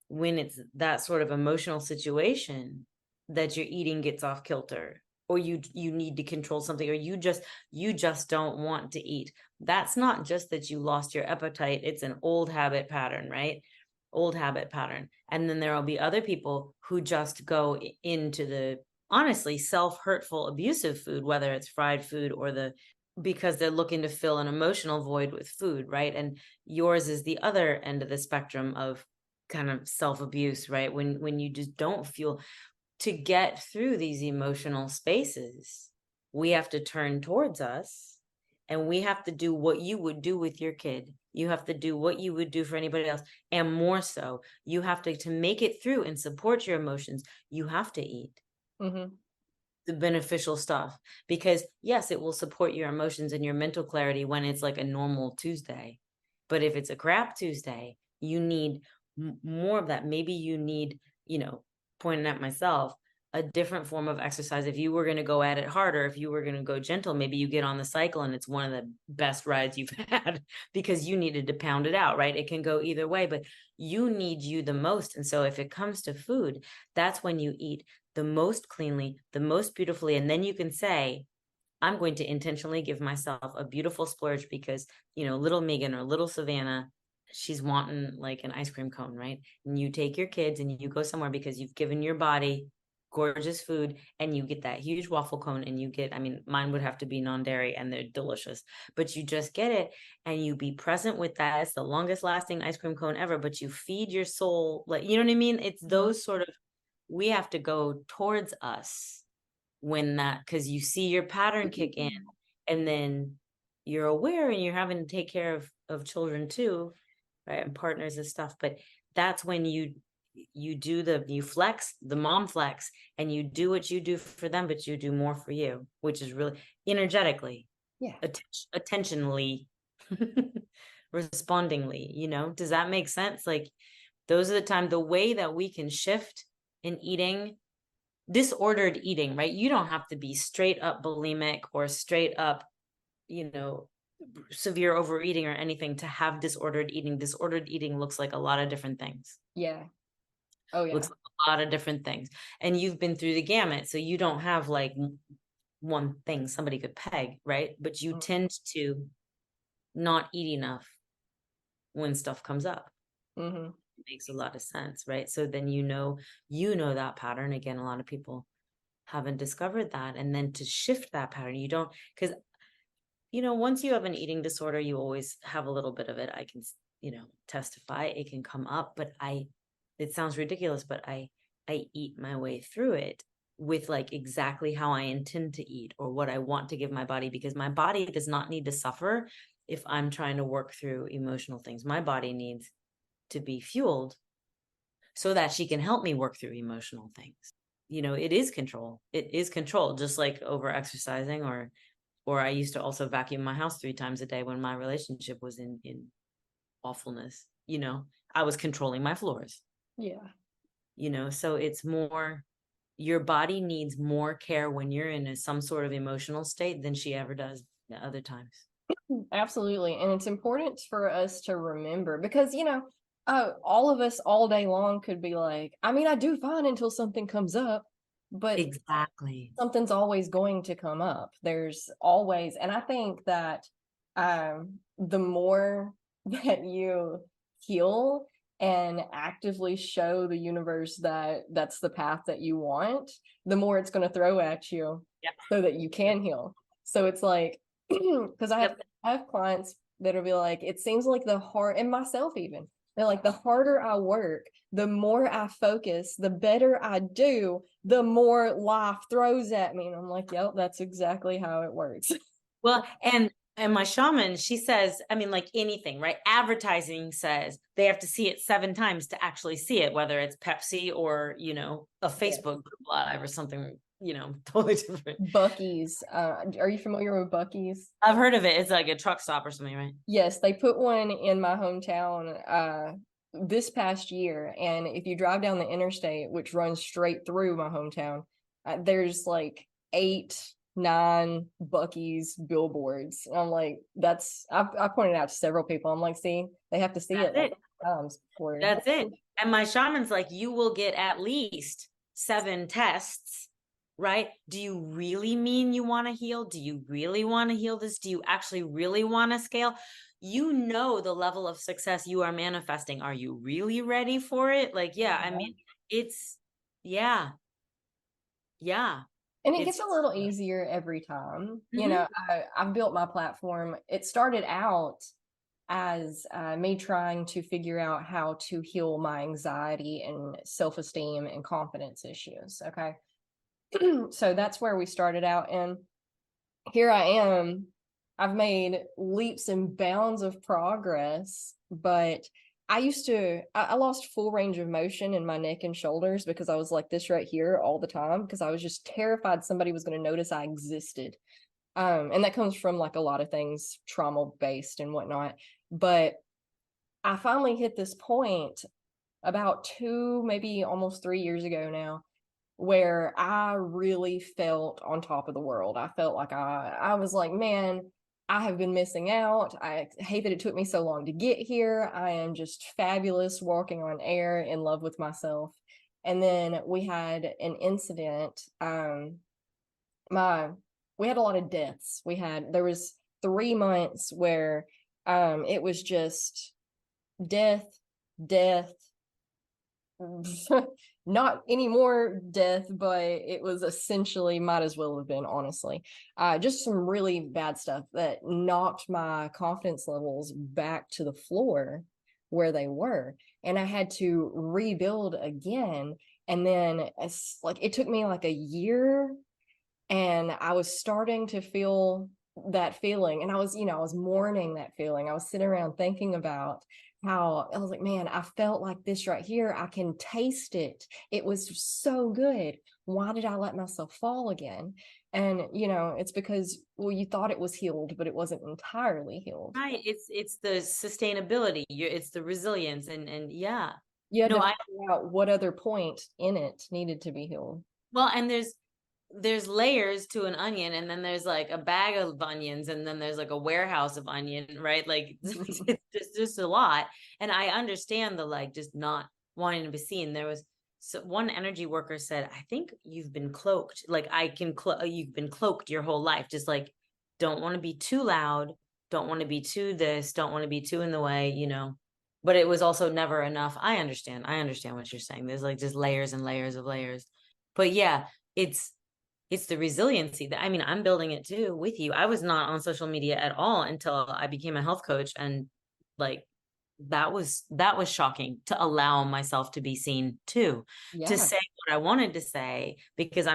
Speaker 2: when it's that sort of emotional situation that your eating gets off kilter or you need to control something or you just don't want to eat. That's not just that you lost your appetite, it's an old habit pattern, right? Old habit pattern. And then there'll be other people who just go into the honestly self-hurtful abusive food, whether it's fried food or because they're looking to fill an emotional void with food, right? And yours is the other end of the spectrum of kind of self-abuse, right? When you just don't feel to get through these emotional spaces, we have to turn towards us and we have to do what you would do with your kid. You have to do what you would do for anybody else. And more so, you have to make it through and support your emotions. You have to eat
Speaker 1: Mm-hmm.
Speaker 2: the beneficial stuff because yes, it will support your emotions and your mental clarity when it's like a normal Tuesday. But if it's a crap Tuesday, you need more of that. Maybe you need, pointing at myself, a different form of exercise. If you were going to go at it harder, if you were going to go gentle, maybe you get on the cycle and it's one of the best rides you've had because you needed to pound it out, right? It can go either way, but you need you the most. And so if it comes to food, that's when you eat the most cleanly, the most beautifully. And then you can say, I'm going to intentionally give myself a beautiful splurge because, little Megan or little Savannah, she's wanting like an ice cream cone, right? And you take your kids and you go somewhere because you've given your body gorgeous food and you get that huge waffle cone and mine would have to be non-dairy and they're delicious, but you just get it and you be present with that. It's the longest lasting ice cream cone ever, but you feed your soul, like, you know what I mean? It's those sort of, we have to go towards us when that, because you see your pattern kick in and then you're aware and you're having to take care of children too, right? And partners and stuff. But that's when you flex the mom flex and you do what you do for them, but you do more for you, which is really energetically,
Speaker 1: Yeah.
Speaker 2: attentionally, respondingly, does that make sense? Like those are the time, the way that we can shift in eating, disordered eating, right? You don't have to be straight up bulimic or straight up severe overeating or anything to have disordered eating. Disordered eating looks like a lot of different things.
Speaker 1: Yeah. Oh yeah.
Speaker 2: Looks like a lot of different things. And you've been through the gamut. So you don't have like one thing somebody could peg, right? But you tend to not eat enough when stuff comes up.
Speaker 1: Mm-hmm.
Speaker 2: It makes a lot of sense, right? So then that pattern. Again, a lot of people haven't discovered that. And then to shift that pattern, you don't, because once you have an eating disorder, you always have a little bit of it. I can, testify, it can come up, but it sounds ridiculous, but I eat my way through it with like exactly how I intend to eat or what I want to give my body, because my body does not need to suffer if I'm trying to work through emotional things. My body needs to be fueled so that she can help me work through emotional things. It is control. It is control, just like over exercising or I used to also vacuum my house 3 times a day when my relationship was in awfulness. I was controlling my floors.
Speaker 1: Yeah.
Speaker 2: So it's more, your body needs more care when you're in some sort of emotional state than she ever does at other times.
Speaker 1: Absolutely. And it's important for us to remember because, all of us all day long could be like, I mean, I do fine until something comes up, but
Speaker 2: Exactly.
Speaker 1: something's always going to come up. There's always, and I think that the more that you heal and actively show the universe that that's the path that you want, the more it's going to throw at you so that you can heal. So it's like, because I have clients that'll be like, it seems like and myself even, they're like, the harder I work, the more I focus, the better I do, the more life throws at me. And I'm like, yep, that's exactly how it works.
Speaker 2: Well, and my shaman, she says, I mean, like anything, right? Advertising says they have to see it 7 times to actually see it, whether it's Pepsi or, a Facebook group live or something, totally different.
Speaker 1: Buc-ee's. Are you familiar with Buc-ee's?
Speaker 2: I've heard of it. It's like a truck stop or something, right?
Speaker 1: Yes, they put one in my hometown this past year. And if you drive down the interstate, which runs straight through my hometown, there's like 8, 9 Buc-ee's billboards. And I'm like, I pointed out to several people. I'm like, see, they have to see it like times before.
Speaker 2: That's it. And my shaman's like, you will get at least 7 tests, right? Do you really mean you want to heal? Do you really want to heal this? Do you actually really want to scale? The level of success you are manifesting. Are you really ready for it? Like, yeah, I mean, it's, yeah.
Speaker 1: And it gets a little easier every time. I've built my platform. It started out as me trying to figure out how to heal my anxiety and self-esteem and confidence issues. Okay. So that's where we started out. And here I am. I've made leaps and bounds of progress, but I lost full range of motion in my neck and shoulders because I was like this right here all the time because I was just terrified somebody was going to notice I existed. And that comes from like a lot of things, trauma based and whatnot. But I finally hit this point about 2, maybe almost 3 years ago now, where I really felt on top of the world. I felt like I was like, man, I have been missing out. I hate that it took me so long to get here. I am just fabulous, walking on air, in love with myself. And then we had an incident. We had a lot of deaths. There was 3 months where it was just death, death, not any more death, but it was essentially, might as well have been, honestly, just some really bad stuff that knocked my confidence levels back to the floor where they were. And I had to rebuild again. And then it took me like a year, and I was starting to feel that feeling. And I was mourning that feeling. I was sitting around thinking about how I was like, man, I felt like this right here. I can taste it. It was so good. Why did I let myself fall again? And, it's because, well, you thought it was healed, but it wasn't entirely healed.
Speaker 2: Right. It's the sustainability. It's the resilience. And yeah.
Speaker 1: You had to figure out what other point in it needed to be healed.
Speaker 2: Well, and there's layers to an onion, and then there's like a bag of onions, and then there's like a warehouse of onion, right? Like it's just a lot. And I understand the like just not wanting to be seen. There was one energy worker said, I think you've been cloaked. Like you've been cloaked your whole life. Just like, don't want to be too loud, don't want to be too this, don't want to be too in the way, you know. But it was also never enough. I understand what you're saying. There's like just layers and layers of layers. But yeah, it's the resiliency that, I mean, I'm building it too with you. I was not on social media at all until I became a health coach. And like, that was shocking to allow myself to be seen too, to
Speaker 1: Yeah.
Speaker 2: say what I wanted to say, because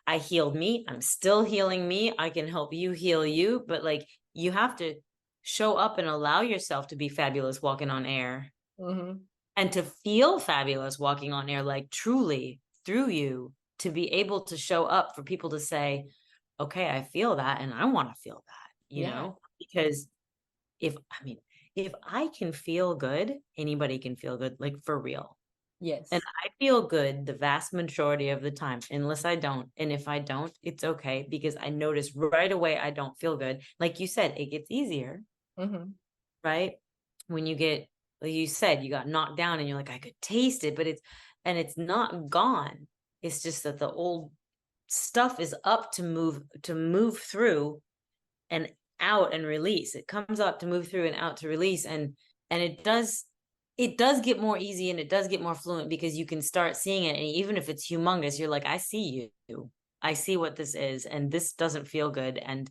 Speaker 2: I healed me. I'm still healing me. I can help you heal you. But like, you have to show up and allow yourself to be fabulous walking on air,
Speaker 1: Mm-hmm.
Speaker 2: and to feel fabulous walking on air, like truly through you, to be able to show up for people to say, okay, I feel that and I want to feel that, you
Speaker 1: Yeah.
Speaker 2: know, because I mean, if I can feel good, anybody can feel good, like for real. And
Speaker 1: Yes.
Speaker 2: I feel good the vast majority of the time, unless I don't. And if I don't, it's okay, because I notice right away I don't feel good. Like you said, it gets easier,
Speaker 1: Mm-hmm.
Speaker 2: right? When you get, like you said, you got knocked down and you're like, I could taste it, but it's not gone. It's just that the old stuff is up to move through and out and release. It comes up to move through and out to release. And it does get more easy, and it does get more fluent, because you can start seeing it. And even if it's humongous, you're like, I see you. I see what this is, and this doesn't feel good. And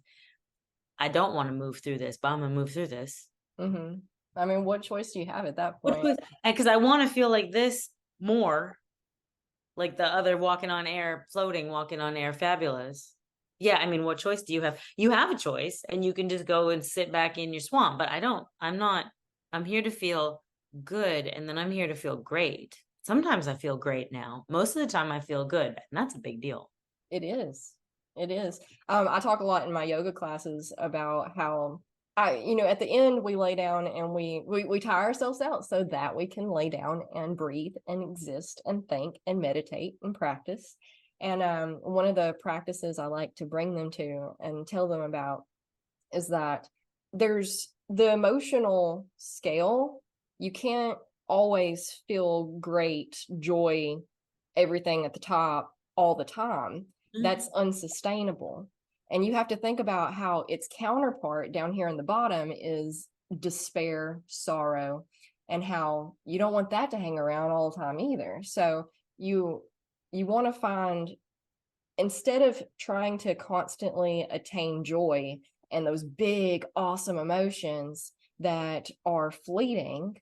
Speaker 2: I don't want to move through this, but I'm gonna move through this.
Speaker 1: Mm-hmm. I mean, what choice do you have at that
Speaker 2: Which
Speaker 1: point?
Speaker 2: was, because I want to feel like this more, like the other walking on air, floating, walking on air, fabulous. Yeah, I mean, what choice do you have? You have a choice, and you can just go and sit back in your swamp. But I don't, I'm not, I'm here to feel good, and then I'm here to feel great. Sometimes I feel great now. Most of the time I feel good, and that's a big deal.
Speaker 1: It is. It is. I talk a lot in my yoga classes about how at the end we lay down and we tire ourselves out so that we can lay down and breathe and exist and think and meditate and practice. And one of the practices I like to bring them to and tell them about is that there's the emotional scale. You can't always feel great, joy, everything at the top all the time. That's unsustainable. And you have to think about how its counterpart down here in the bottom is despair, sorrow, and how you don't want that to hang around all the time either. So you want to find, instead of trying to constantly attain joy and those big awesome emotions that are fleeting,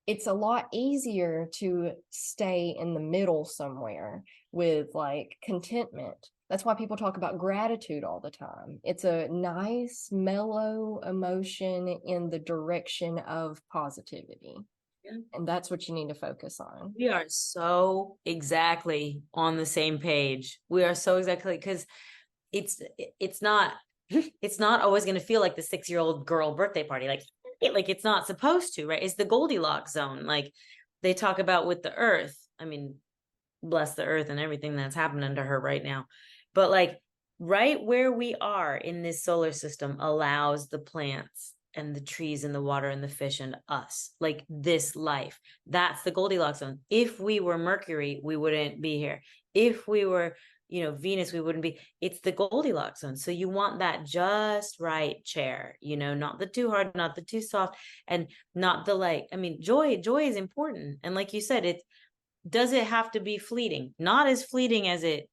Speaker 1: it's a lot easier to stay in the middle somewhere with like contentment. That's why people talk about gratitude all the time. It's a nice, mellow emotion in the direction of positivity.
Speaker 2: Yeah.
Speaker 1: And that's what you need to focus on.
Speaker 2: We are so exactly on the same page. We are so exactly, because it's not it's not always going to feel like the 6-year-old girl birthday party. Like it's not supposed to, right? It's the Goldilocks zone. Like they talk about with the earth. I mean, bless the earth and everything that's happening to her right now. But like right where we are in this solar system allows the plants and the trees and the water and the fish and us, like this life. That's the Goldilocks zone. If we were Mercury, we wouldn't be here. If we were, Venus, we wouldn't be. It's the Goldilocks zone. So you want that just right chair, not the too hard, not the too soft, and not the like, I mean, joy is important. And like you said, does it have to be fleeting? Not as fleeting as it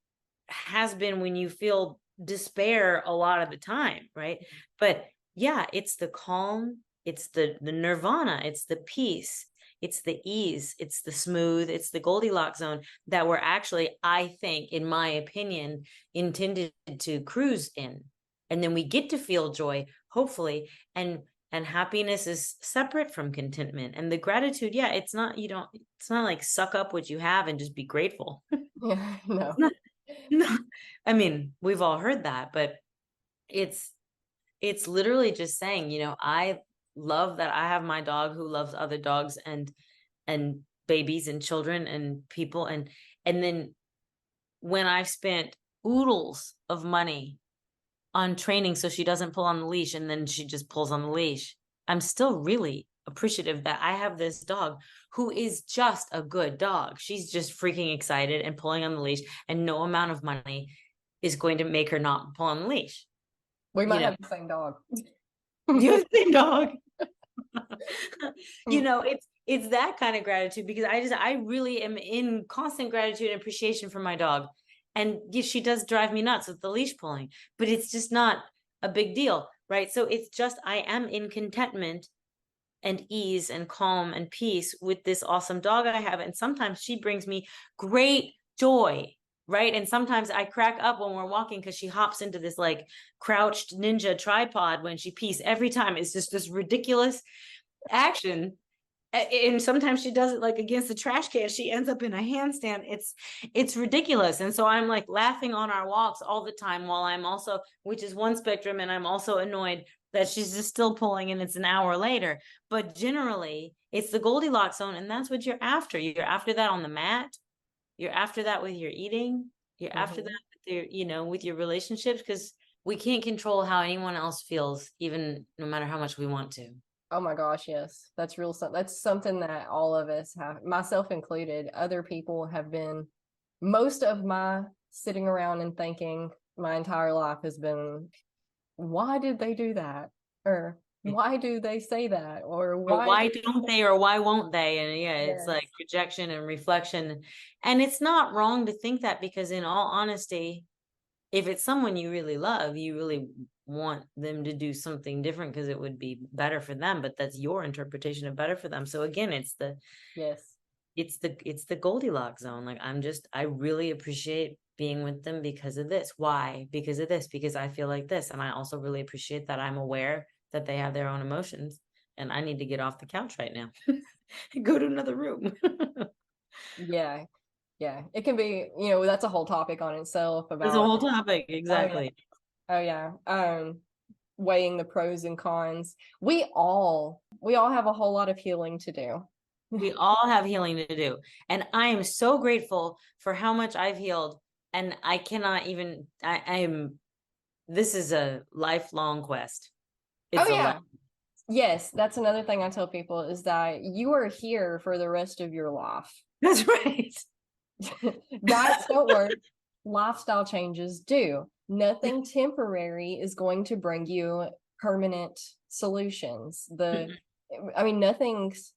Speaker 2: has been when you feel despair a lot of the time, right? But yeah, it's the calm, it's the nirvana, it's the peace, it's the ease, it's the smooth, it's the Goldilocks zone that we're actually, I think, in my opinion, intended to cruise in. And then we get to feel joy, hopefully, and happiness is separate from contentment. And the gratitude, yeah, it's not like suck up what you have and just be grateful.
Speaker 1: Yeah, no.
Speaker 2: Not, no, I mean, we've all heard that, but it's literally just saying, I love that I have my dog who loves other dogs and babies and children and people, and then when I've spent oodles of money on training so she doesn't pull on the leash and then she just pulls on the leash. I'm still really appreciative that I have this dog who is just a good dog. She's just freaking excited and pulling on the leash, and no amount of money is going to make her not pull on the leash.
Speaker 1: We
Speaker 2: You
Speaker 1: might
Speaker 2: know,
Speaker 1: have the same dog.
Speaker 2: you have the same dog. You know, it's that kind of gratitude, because I really am in constant gratitude and appreciation for my dog. And yes, she does drive me nuts with the leash pulling, but it's just not a big deal, right? So it's just, I am in contentment and ease and calm and peace with this awesome dog I have. And sometimes she brings me great joy, right? And sometimes I crack up when we're walking because she hops into this like crouched ninja tripod when she pees every time. It's just this ridiculous action. And sometimes she does it like against the trash can. She ends up in a handstand. It's ridiculous. And so I'm like laughing on our walks all the time, while I'm also, which is one spectrum, and I'm also annoyed that she's just still pulling and it's an hour later. But generally, it's the Goldilocks zone, and that's what you're after. You're after that on the mat. You're after that with your eating. You're after that with your, you know, with your relationships, because we can't control how anyone else feels, even no matter how much we want to.
Speaker 1: Oh my gosh, yes. That's real. That's something that all of us have, myself included. Other people have been, most of my sitting around and thinking my entire life has been, why did they do that? Or why do they say that? Or
Speaker 2: Or
Speaker 1: why?
Speaker 2: why don't they, or why won't they? And yeah, it's
Speaker 1: Yes.
Speaker 2: like projection and reflection. And it's not wrong to think that, because in all honesty, if it's someone you really love, you really want them to do something different because it would be better for them, but that's your interpretation of better for them. So again,
Speaker 1: Yes.
Speaker 2: it's the Goldilocks zone. Like, I really appreciate being with them because of this. Why? Because of this, because I feel like this. And I also really appreciate that I'm aware that they have their own emotions, and I need to get off the couch right now. Go to another room.
Speaker 1: Yeah. Yeah. It can be, you know, that's a whole topic on itself
Speaker 2: That's a
Speaker 1: about,
Speaker 2: whole topic.
Speaker 1: oh yeah.
Speaker 2: Exactly.
Speaker 1: Oh yeah. Weighing the pros and cons. We all have a whole lot of healing to do.
Speaker 2: We all have healing to do. And I am so grateful for how much I've healed. And I cannot even, this is a lifelong quest.
Speaker 1: Oh
Speaker 2: It's a
Speaker 1: yeah. Yes, that's another thing I tell people is that you are here for the rest of your life.
Speaker 2: That's right.
Speaker 1: Diets don't work, lifestyle changes do. Nothing temporary is going to bring you permanent solutions. I mean, nothing's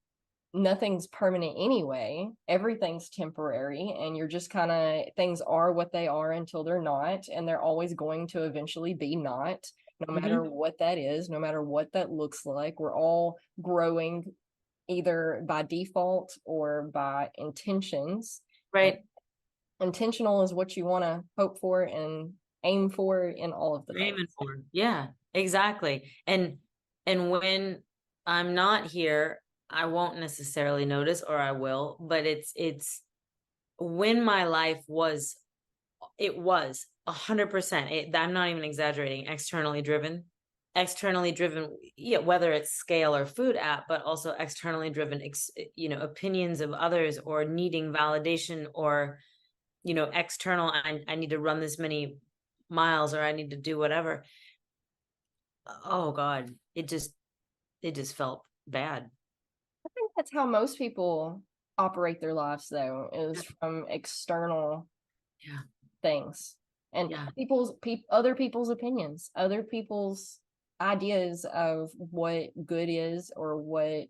Speaker 1: permanent anyway. Everything's temporary, and you're just kind of, things are what they are until they're not, and they're always going to eventually be not, no matter what that is, no matter what that looks like. We're all growing either by default or by intentions. And
Speaker 2: Right.
Speaker 1: intentional is what you want to hope for and aim for in all of the
Speaker 2: You're
Speaker 1: things.
Speaker 2: aiming for. Yeah, exactly. And when I'm not here, I won't necessarily notice, or I will, but it's when my life was, it was 100%. I'm not even exaggerating. Externally driven. Yeah, whether it's scale or food app, but also externally driven, opinions of others, or needing validation, or, external. I need to run this many miles, or I need to do whatever. Oh God, it just felt bad.
Speaker 1: I think that's how most people operate their lives, though, is from external
Speaker 2: Yeah.
Speaker 1: things and
Speaker 2: Yeah.
Speaker 1: other people's opinions, other people's ideas of what good is or what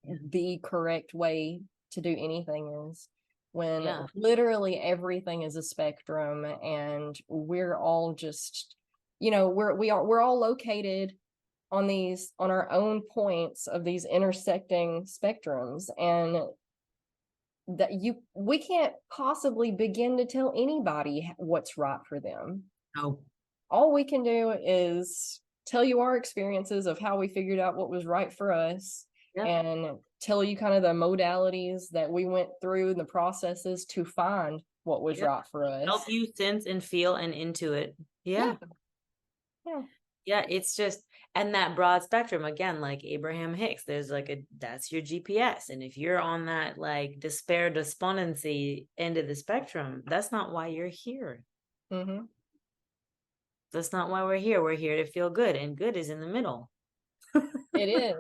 Speaker 1: the correct way to do anything is, when
Speaker 2: Yeah.
Speaker 1: literally everything is a spectrum, and we're all just, we're all located on our own points of these intersecting spectrums, and that we can't possibly begin to tell anybody what's right for them.
Speaker 2: Oh.
Speaker 1: All we can do is tell you our experiences of how we figured out what was right for us,
Speaker 2: Yep.
Speaker 1: and tell you kind of the modalities that we went through and the processes to find what was
Speaker 2: Yep.
Speaker 1: right for us.
Speaker 2: Help you sense and feel and intuit. Yeah.
Speaker 1: Yeah.
Speaker 2: Yeah. It's just, and that broad spectrum, again, like Abraham Hicks, there's like that's your GPS. And if you're on that like despair, despondency end of the spectrum, that's not why you're here.
Speaker 1: Mm-hmm.
Speaker 2: That's not why we're here. We're here to feel good, and good is in the middle.
Speaker 1: It is.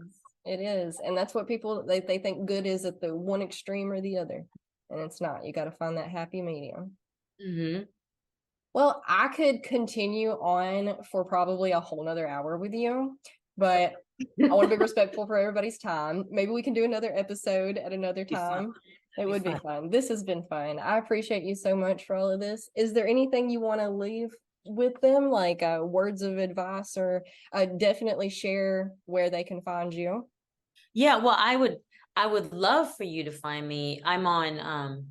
Speaker 1: It is. And that's what people they think good is at the one extreme or the other. And it's not. You got to find that happy medium.
Speaker 2: Mm-hmm.
Speaker 1: Well, I could continue on for probably a whole nother hour with you, but I want to be respectful for everybody's time. Maybe we can do another episode at another
Speaker 2: Be fun.
Speaker 1: time. It
Speaker 2: Be
Speaker 1: would be
Speaker 2: fun.
Speaker 1: fun. This has been fun. I appreciate you so much for all of this. Is there anything you want to leave with them, like words of advice, or definitely share where they can find you?
Speaker 2: Yeah, well, I would love for you to find me. I'm on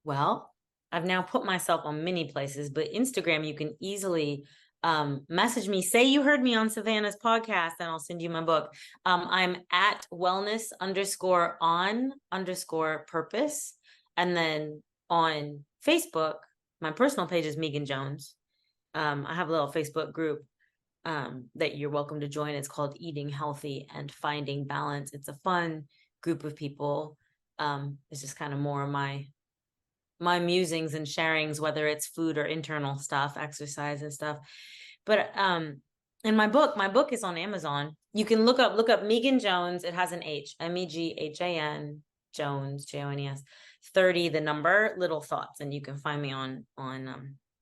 Speaker 2: well, I've now put myself on many places, but Instagram, you can easily message me. Say you heard me on Savannah's podcast, and I'll send you my book. I'm at wellness_on_purpose. And then on Facebook, my personal page is Megan Jones. I have a little Facebook group that you're welcome to join. It's called Eating Healthy and Finding Balance. It's a fun group of people. It's just kind of more of my musings and sharings, whether it's food or internal stuff, exercise and stuff. But in my book is on Amazon. You can look up Megan Jones. It has an H, Meghan Jones, Jones, 30, the number, little thoughts, and you can find me on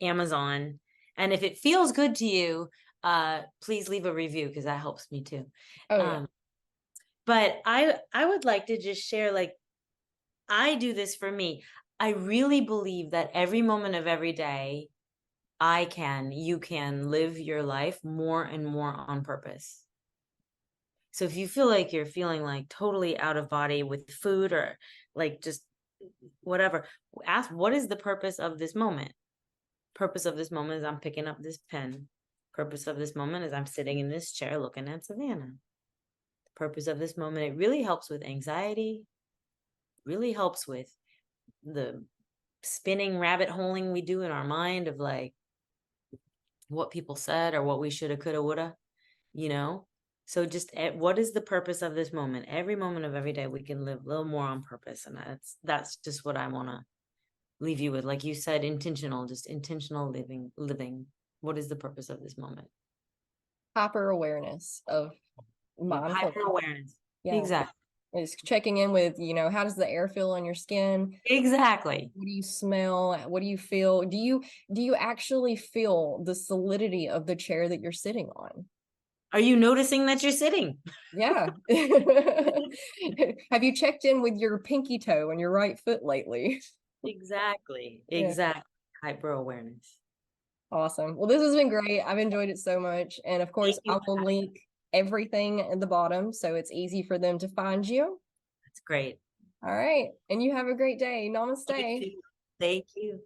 Speaker 2: Amazon. And if it feels good to you, please leave a review, because that helps me too.
Speaker 1: Oh, yeah.
Speaker 2: But I would like to just share, like, I do this for me. I really believe that every moment of every day, you can live your life more and more on purpose. So if you feel like you're feeling like totally out of body with food, or like just whatever, ask, what is the purpose of this moment? Purpose of this moment is I'm picking up this pen. Purpose of this moment is I'm sitting in this chair looking at Savannah. Purpose of this moment, it really helps with anxiety, really helps with the spinning rabbit holing we do in our mind of like what people said or what we shoulda, coulda, woulda, you know? So just what is the purpose of this moment? Every moment of every day we can live a little more on purpose. And that's just what I want to leave you with. Like you said, just intentional living. What is the purpose of this moment?
Speaker 1: Hyper awareness of
Speaker 2: Yep,
Speaker 1: mindfulness.
Speaker 2: hyper awareness.
Speaker 1: Yeah.
Speaker 2: Exactly.
Speaker 1: It's checking in with, how does the air feel on your skin?
Speaker 2: Exactly.
Speaker 1: What do you smell? What do you feel? Do you actually feel the solidity of the chair that you're sitting on?
Speaker 2: Are you noticing that you're sitting?
Speaker 1: Yeah. Have you checked in with your pinky toe and your right foot lately?
Speaker 2: Exactly.
Speaker 1: Yeah.
Speaker 2: Exactly. Hyper awareness.
Speaker 1: Awesome. Well, this has been great. I've enjoyed it so much. And of course,
Speaker 2: Thank you
Speaker 1: I
Speaker 2: for
Speaker 1: will
Speaker 2: having
Speaker 1: link everything at the bottom so it's easy for them to find you.
Speaker 2: That's great.
Speaker 1: All right. And you have a great day.
Speaker 2: You
Speaker 1: Namaste.
Speaker 2: too. Thank you.